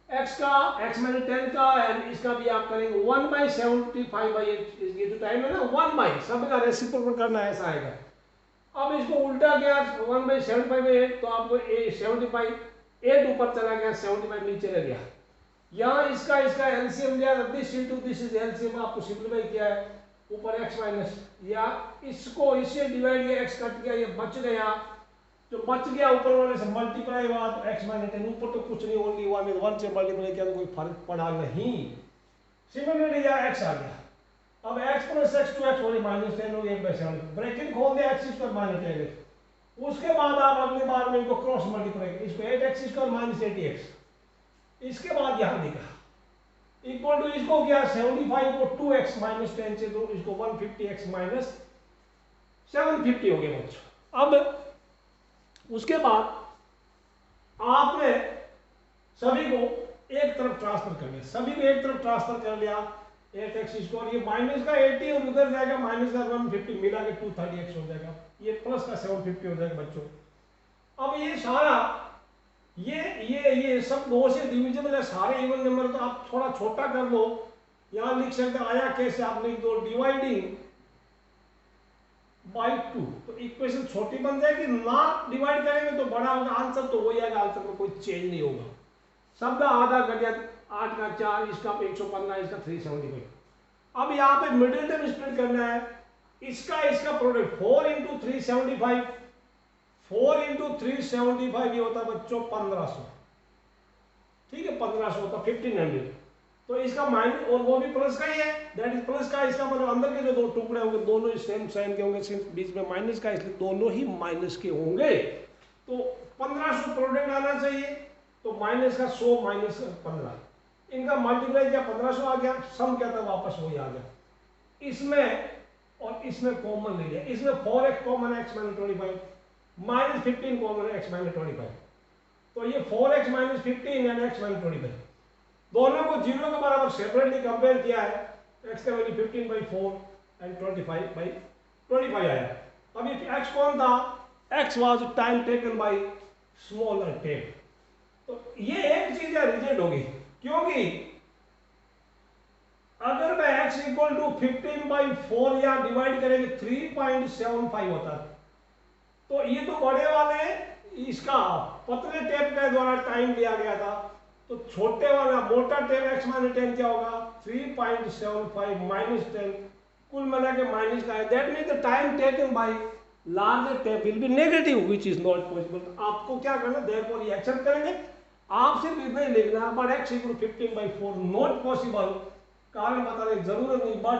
x का x मैंने 10 का एंड इसका भी आप करेंगे 1/75/8, ये जो टाइम है ना 1 सब का रेसिप्रोकल करना ऐसा आएगा। अब इसको उल्टा किया 1/75/8, तो आपको 75 ऊपर चला गया, 75 नीचे रह गया। यहाँ इसका एलसीएम लिया, this into this is LCM, आपको सिंप्लीफाई किया है, ऊपर x माइनस, या इसको इससे डिवाइड किया, x कट गया, ये बच गया, जो बच गया ऊपर वाले से मल्टीप्लाई हुआ तो x माइनस 10, ऊपर तो कुछ नहीं, ओनली 1 से मल्टीप्लाई किया तो कोई फर्क पड़ा नहीं। सिमिलरली यहाँ x आ गया, अब x plus x two x होगी माइनस 10 होगी 1/7, ब्रैकेट खोल दिया x स्क्वायर माइनस 10x। उसके बाद आप अगली बार में इनको क्रॉस मल्टीप्लाई करें, इसको 8x स्क्वायर माइनस 80x, इसके बाद यहाँ लिखा इक्वल टू इसको क्या 75 को 2x माइनस 10 से, तो इसको 150x माइनस 750 हो गया बच्चों। अब उसके बाद आपने सभी को एक तरफ ट्रांसफर कर लिया, सभी को एक तरफ ट्रांसफर कर लिया 8x स्क्वायर, ये माइनस का 80 और उधर जाएगा माइनस का 150, मिला के 230x हो जाएगा, ये प्लस का 750 हो जाएगा बच्चों। अब ये सारा ये सब 2 से डिविजिबल है, सारे इवन नंबर, तो आप थोड़ा छोटा कर लो, यहां लिख सकते आया कैसे, आप लिख दो डिवाइडिंग बाई 2, तो इक्वेशन छोटी बन जाएगी, ना डिवाइड करेंगे तो बड़ा होगा, आंसर तो वही आएगा, आंसर में कोई चेंज नहीं होगा, सब आधा कर दिया, 8 का 4, इसका 115, इसका 375। अब यहाँ पे मिडिल टर्म स्प्लिट करना है, इसका प्रोडक्ट 4 इंटू 375, 4 इंटू 375 ये होता है बच्चों 1500, ठीक है, 1500 होता 1500, तो इसका माइनस, और वो भी प्लस का ही है, दैट इज प्लस का, इसका मतलब अंदर के जो दो टुकड़े होंगे दोनों सेम साइन के होंगे, बीच में माइनस का, इसलिए दोनों ही माइनस के होंगे, तो 1500 प्रोडक्ट आना चाहिए, तो माइनस का 100 माइनस 15, इनका मल्टीप्लाई किया 1500 आ गया, सम क्या था वापस वही आ गया, इसमें और इसमें कॉमन ले लिया, इसमें 4x कॉमन है, x माइनस 25, माइनस 15 कॉमन है, x माइनस 25, तो ये 4x minus 15 and x minus 25, दोनों को 0 के बराबर सेपरेटली कंपेयर किया है, x का वैल्यू 15/4 एंड 25/25 आया। अब ये x कौन था, x was time taken by smaller tape, तो ये एक चीज रिजेक्ट होगी, क्योंकि अगर मैं x इक्वल टू 15/4 या डिवाइड करेंगे 3.75 होता, तो ये तो बड़े वाले इसका पतले टेप के द्वारा टाइम लिया गया था, तो छोटे वाला मोटा टेप x माइनस 10 क्या होगा 3.75 माइनस 10, कुल मिला के माइनस का है, that mean the time taken bye larger tape will be negative which is not possible. आपको क्या करना, देयरफॉर ये एक्सेप्ट करेंगे, आप सिर्फ इतना ही लिखना, but x equal 15/4 not possible, कारण बताने की जरूरत नहीं, but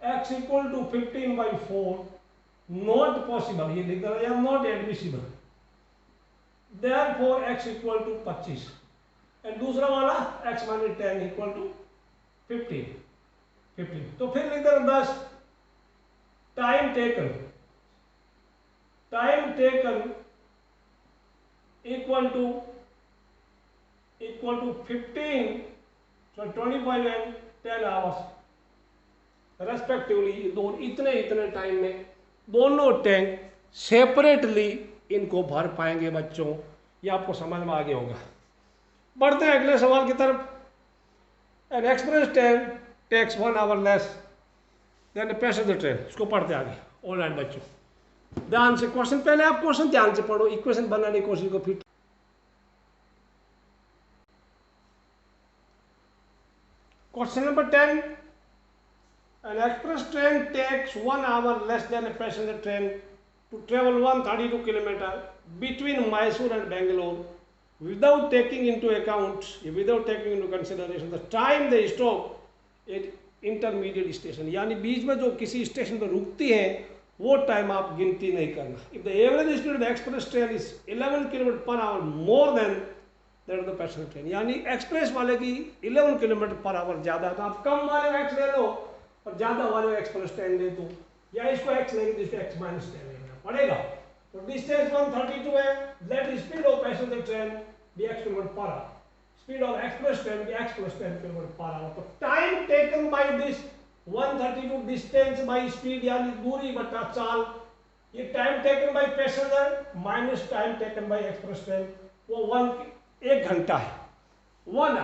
x equal to 15/4 not possible, ये लिख देना, या not admissible, therefore x equal to 25, and दूसरा वाला x माइनस 10 इक्वल टू 15, तो फिर लिख देना 10, time taken equal to 15, so 25 and 10 hours respectively, दोनों इतने टाइम में दोनों टैंक सेपरेटली इनको भर पाएंगे बच्चों, ये आपको समझ में आगे होगा। बढ़ते हैं अगले सवाल की तरफ, an express train takes 1 hour less than passenger train, इसको पढ़ते आगे। ऑलराइट बच्चों, ध्यान से क्वेश्चन, पहले आप क्वेश्चन ध्यान से पढ़ो, इक्वेशन बनाने की कोशिश को फिर। Question number 10, an express train takes 1 hour less than a passenger train to travel 132 km between Mysore and Bangalore without taking into consideration the time they stop at intermediate station, यानी बीच में जो किसी station पर रुकती हैं वो time आप गिनती नहीं करना। If the average speed of the express train is 11 km per hour more than that the passenger train, यानी एक्सप्रेस वाले की 11 किलोमीटर पर आवर ज़्यादा, तो आप कम वाले में एक्स ले लो और ज़्यादा वाले में एक्सप्रेस ट्रेन ले दो, या इसको एक्स लेंगे तो इसको एक्स माइनस 10 लेना पड़ेगा। तो डिस्टेंस 132 है, let speed of passenger train be x kilometre per hour, speed of express train be x + 10 kilometre per hour, तो time taken by this 132 distance by speed, यानी दूरी बटा चाल, ये time taken by passenger minus time taken by express train, वो 1 घंटा है, 1 hour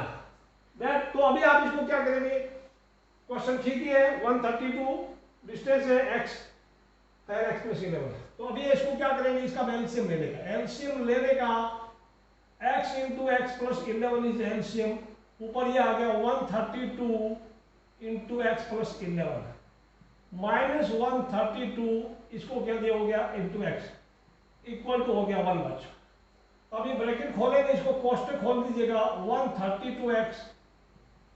that. तो अभी आप इसको क्या करेंगे, क्वेश्चन ठीक ही है, 132 डिस्टेंस है, x है, एक्सप्रेस 11 है, तो अभी इसको क्या करेंगे, इसका एलसीएम लेने का, एलसीएम लेने का x into x plus 11 is LCM, ऊपर ये आ गया 132 इंटू एक्स प्लस 11 माइनस 132, इसको क्या दिया हो गया इंटू एक्स, इक्वल टू हो गया 1 बच। अभी ब्रैकेट खोलेंगे, इसको कोष्टक खोल दीजिएगा, 132x,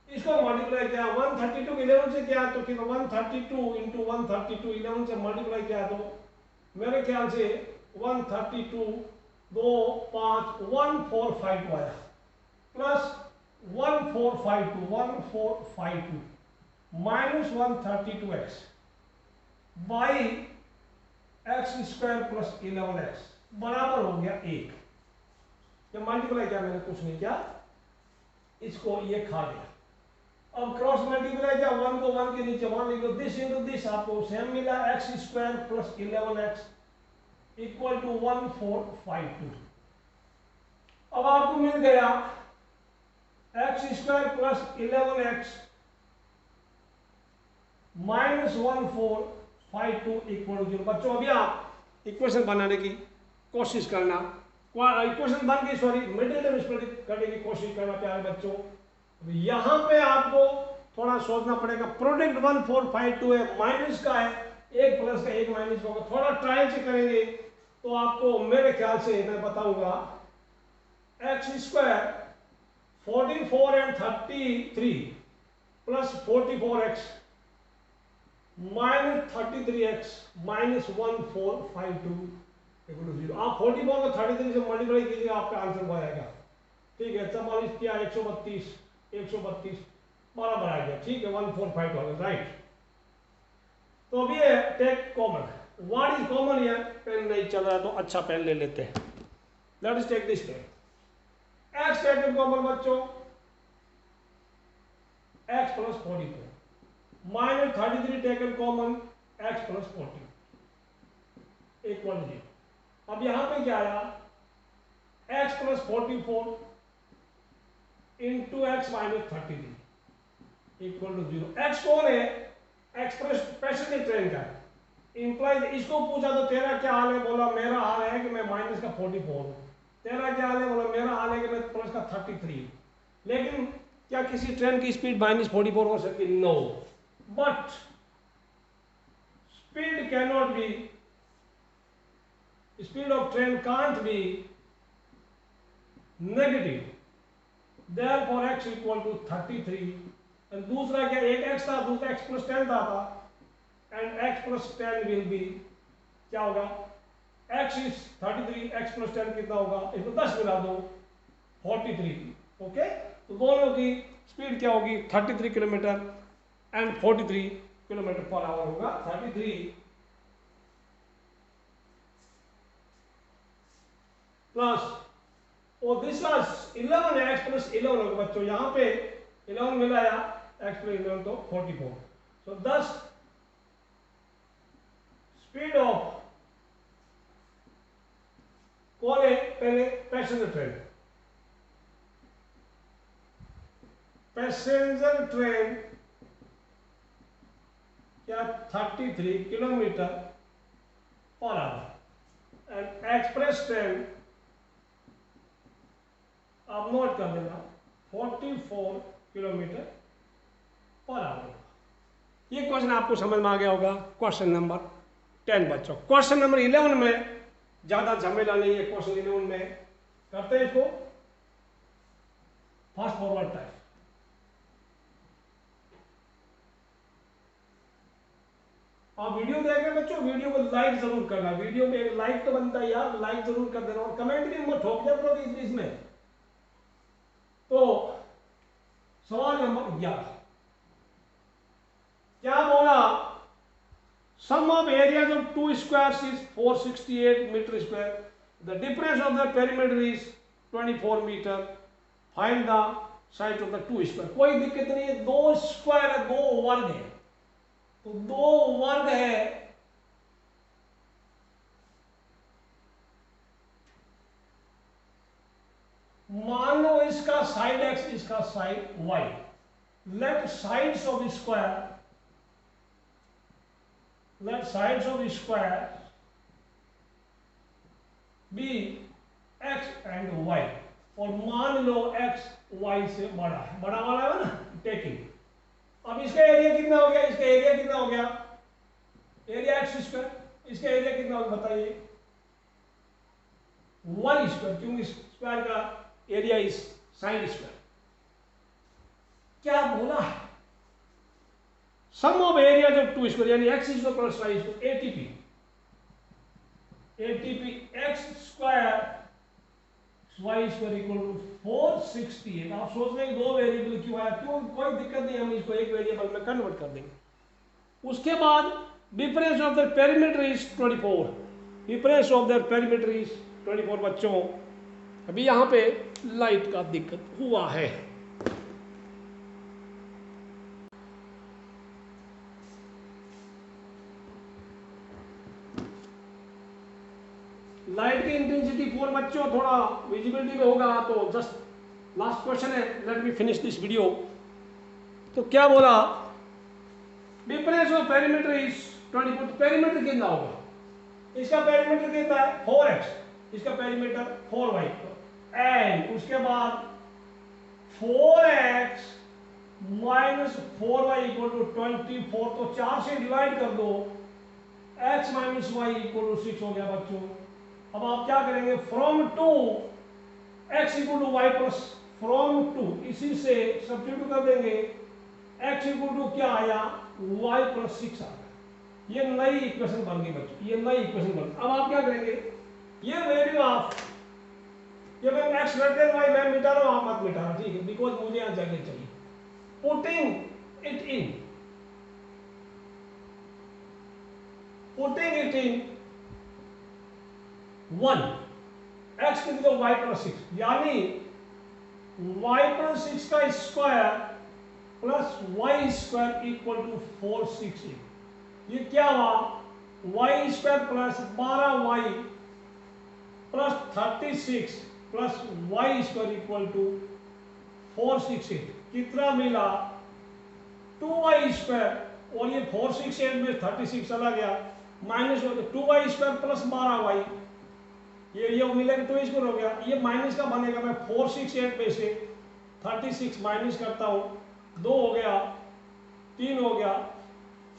इसको मल्टीप्लाई किया 132 11 से क्या, तो 132 इंटू 132 11 से मल्टीप्लाई किया, तो मेरे ख्याल से 132 2 5 1452 आया, plus 1452 minus 132x by x² plus 11x बराबर हो गया 1। जब मल्टीप्लाई किया मैंने कुछ नहीं किया, इसको ये खा गया। अब क्रॉस मल्टीप्लाई किया, 1 को 1 के नीचे 1 लिख दो, दिस इंटू दिस आपको सेम मिला, x square plus 11x equal to 1452। अब आपको मिल गया x square plus 11x minus 1452 equal to 0। बच्चों अभी आप इक्वेशन बनाने की कोशिश करना, इक्वेशन बन गई, सॉरी मिडिल टर्म स्प्लिट करने की कोशिश करना प्यारे बच्चों। यहां पे आपको थोड़ा सोचना पड़ेगा, प्रोडक्ट 1452 है, माइनस का है, एक प्लस का एक माइनस का होगा, थोड़ा ट्रायल से करेंगे तो आपको मेरे ख्याल से मैं बताऊंगा x square 44 and 33 plus 44x minus 33x minus 1452 equal to 0। आप 44 को 33 से मल्टीप्लाई कीजिए, आपका आंसर आ जाएगा। ठीक है, 44 किया 132 132 बराबर आ गया। ठीक है, 1452 आ गया, राइट। तो अभी take common, what is common here, pen नहीं चल रहा तो अच्छा पेन ले लेते हैं। Let us take this pen, x taken common बच्चों, x plus 44 minus 33 taken common, x plus 40 equal 0। अब यहां पे क्या आया, x plus 44 into x minus 33 equal to 0। x कौन है, एक्सप्रेस पैसेंजर ट्रेन का इंप्लाइज। इसको पूछा तो तेरा क्या हाल है, बोला मेरा हाल है कि मैं माइनस का 44 हूं। तेरा क्या हाल है, बोला मेरा हाल है कि मैं प्लस का 33 हूं। लेकिन क्या किसी ट्रेन की स्पीड माइनस 44 हो सकती? No, but speed cannot be, speed of train can't be negative, therefore x equal to 33। And दूसरा क्या, एक x था, दूसरा x प्लस 10 था, and x plus 10 will be क्या होगा, x इज 33, x प्लस 10 कितना होगा, इसको 10 मिला दो 43। ओके, तो दोनों की स्पीड क्या होगी, 33 kilometre and 43 kilometre per our होगा। 33 प्लस और दिस वाज 11 है, x प्लस 11 होगा बच्चों, यहां पे 11 मिलाया, x प्लस 11 तो 44। सो 10 स्पीड ऑफ कौन है, पहले पैसेंजर ट्रेन, पैसेंजर ट्रेन क्या 33 kilometre per our, and express train आप नोट कर देना 44 किलोमीटर पर आवर। ये क्वेश्चन आपको समझ में आ गया होगा, क्वेश्चन नंबर 10 बच्चों। क्वेश्चन नंबर 11 में ज्यादा झमेला नहीं है, क्वेश्चन 11 में करते हैं इसको फास्ट फॉरवर्ड टाइप। आप वीडियो देख रहे हैं बच्चों, वीडियो को लाइक जरूर करना, वीडियो में एक लाइक तो बनता है यार, लाइक जरूर कर देना, और कमेंट भी मत ठोक दिया करो बीच बीच में। तो सवाल नंबर 11 क्या बोला, sum of areas of two squares is 468 metre square, the difference of the perimeter is 24 metre, find the side of the two square. कोई दिक्कत नहीं है, दो स्क्वायर है, दो वर्ग है, तो दो वर्ग है, मान लो इसका साइड x, इसका side y, let sides of square, let sides of square be x and y, और मान लो x y से बड़ा है, बड़ा वाला है ना, टेकिंग। अब इसका एरिया कितना हो गया, इसका एरिया कितना हो गया, एरिया एक्स स्क्वायर, इसका एरिया कितना होगा बताइए, वाई स्क्वायर, क्योंकि स्क्वायर का एरिया इज साइड स्क्वायर। क्या बोला, sum of area of two square, यानी x square plus y square, ATP, ATP x square y square equal to 468। आप सोच रहे हैं दो वेरिएबल क्यों आया, क्यों, कोई दिक्कत नहीं, हम इसको एक वेरिएबल में कन्वर्ट कर देंगे। उसके बाद difference of the perimeter is 24, difference of the perimeter is 24 बच्चों, अभी यहाँ पे लाइट का दिक्कत हुआ है। लाइट की इंटेंसिटी 4 बच्चों थोड़ा विजिबिलिटी में होगा तो जस्ट लास्ट क्वेश्चन है, let me finish this video. तो क्या बोला, difference of perimeter is 24, perimeter कितना होगा, इसका पेरीमीटर कितना है 4x, इसका पेरीमीटर 4y, एंड उसके बाद 4x minus 4y equal to 24, तो 4 से डिवाइड कर दो, x minus y equal to 6 हो गया बच्चों। अब आप क्या करेंगे, from two x equal to y plus, from two इसी से सब्स्टिट्यूट कर देंगे, x इक्वल टू क्या आया y प्लस 6 आ गया। ये नई इक्वेशन बन गई बच्चों, ये नई इक्वेशन बन। अब आप क्या करेंगे, ये वैल्यू आप, ये मैं x ग्रेटर देन y मैं मिटा रहा हूं, आप मत मिटा रहा, ठीक है, बिकॉज मुझे यहां जगह चाहिए। Putting it in, putting it in 1, x की जगह y प्लस 6, यानी y प्लस 6 का square plus y square equal to 468। ये क्या हुआ, y square plus 12y plus 36 plus y square equal to 468, कितना मिला 2y स्क्वायर, और ये 468 में 36 चला गया, माइनस हो गया 2y स्क्वायर प्लस 12y, ये मिलेगा 2 स्क्वायर हो गया, ये माइनस का बनेगा, मैं 468 में से 36 माइनस करता हूं, 2 हो गया, 3 हो गया,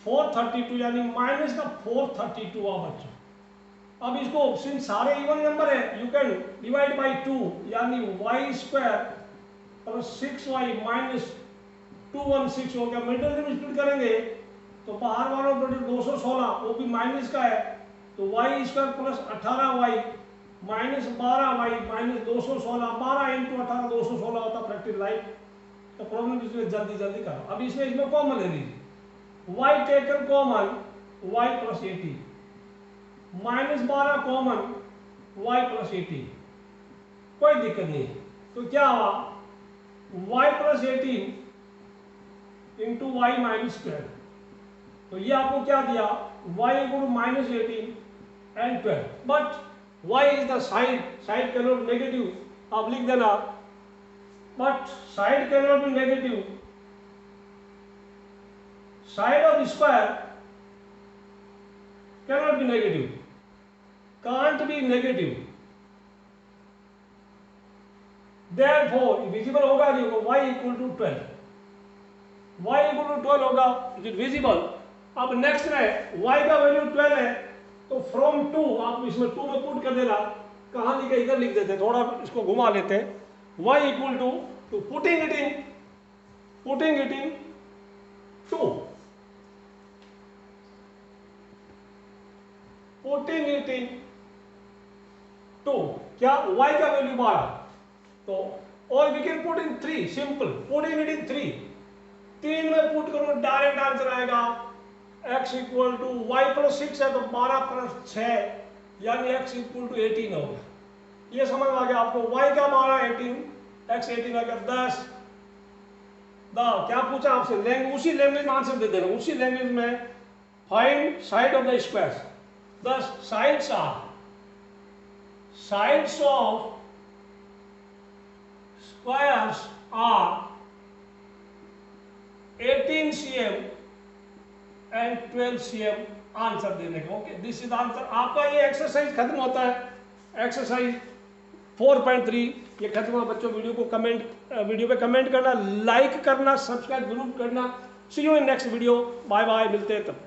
432, यानी माइनस का 432 आ बच्चों। अब इसको सिंस सारे इवन नंबर है, यू कैन डिवाइड बाई 2, यानी y square plus 6y minus 216 हो गया। मिडिल में स्प्लिट करेंगे तो बाहर वालों प्रोडक्ट 216, वो भी माइनस का है, तो y square plus 18y minus 12y minus 216, 12 into 18 216 होता प्रैक्टिकल लाइफ। तो प्रॉब्लम इसमें जल्दी जल्दी करो। अब इसमें कॉमन ले लीजिए, y taken common y plus 18, minus 12 common y plus 18, कोई दिक्कत नहीं है। तो क्या हुआ, y plus 18 into y minus 12, तो ये आपको क्या दिया, y equal to minus 18 and 12, but y is the side, side can not negative, आप लिख देना, but side can not be negative, side of square can not be negative, can't be negative, therefore visible होगा नहीं होगा, y equal to 12, y equal to 12 होगा, it is visible. अब next है y का वैल्यू 12 है, तो फ्रॉम 2 आप इसमें 2 में पुट कर देना, कहां लिखे इधर लिख देते हैं, थोड़ा इसको घुमा लेते हैं, y equal to putting it in 2, putting it in 2, क्या y का वैल्यू 12, तो और we can put in 3, simple putting it in 3 में पुट करो, डायरेक्ट आंसर आएगा x equal to y plus 6 है तो 12 प्लस 6, यानी x इक्वल टू 18 होगा। ये समझ में आ गया आपको, y का 12 18, x 18 आ गया 10। क्या पूछा आपसे, लैंग्वेज, उसी लैंग्वेज में आंसर दे देना, उसी लैंग्वेज में, find side of the squares, the sides are, sides of squares are 18 cm and 12 cm, answer देने का। Okay, this is answer. आपका ये एक्सरसाइज खत्म होता है, एक्सरसाइज 4.3 ये खत्म हुआ बच्चों। वीडियो पे कमेंट करना, लाइक करना, सब्सक्राइब जरूर करना। See you in next video, bye bye, मिलते हैं तब।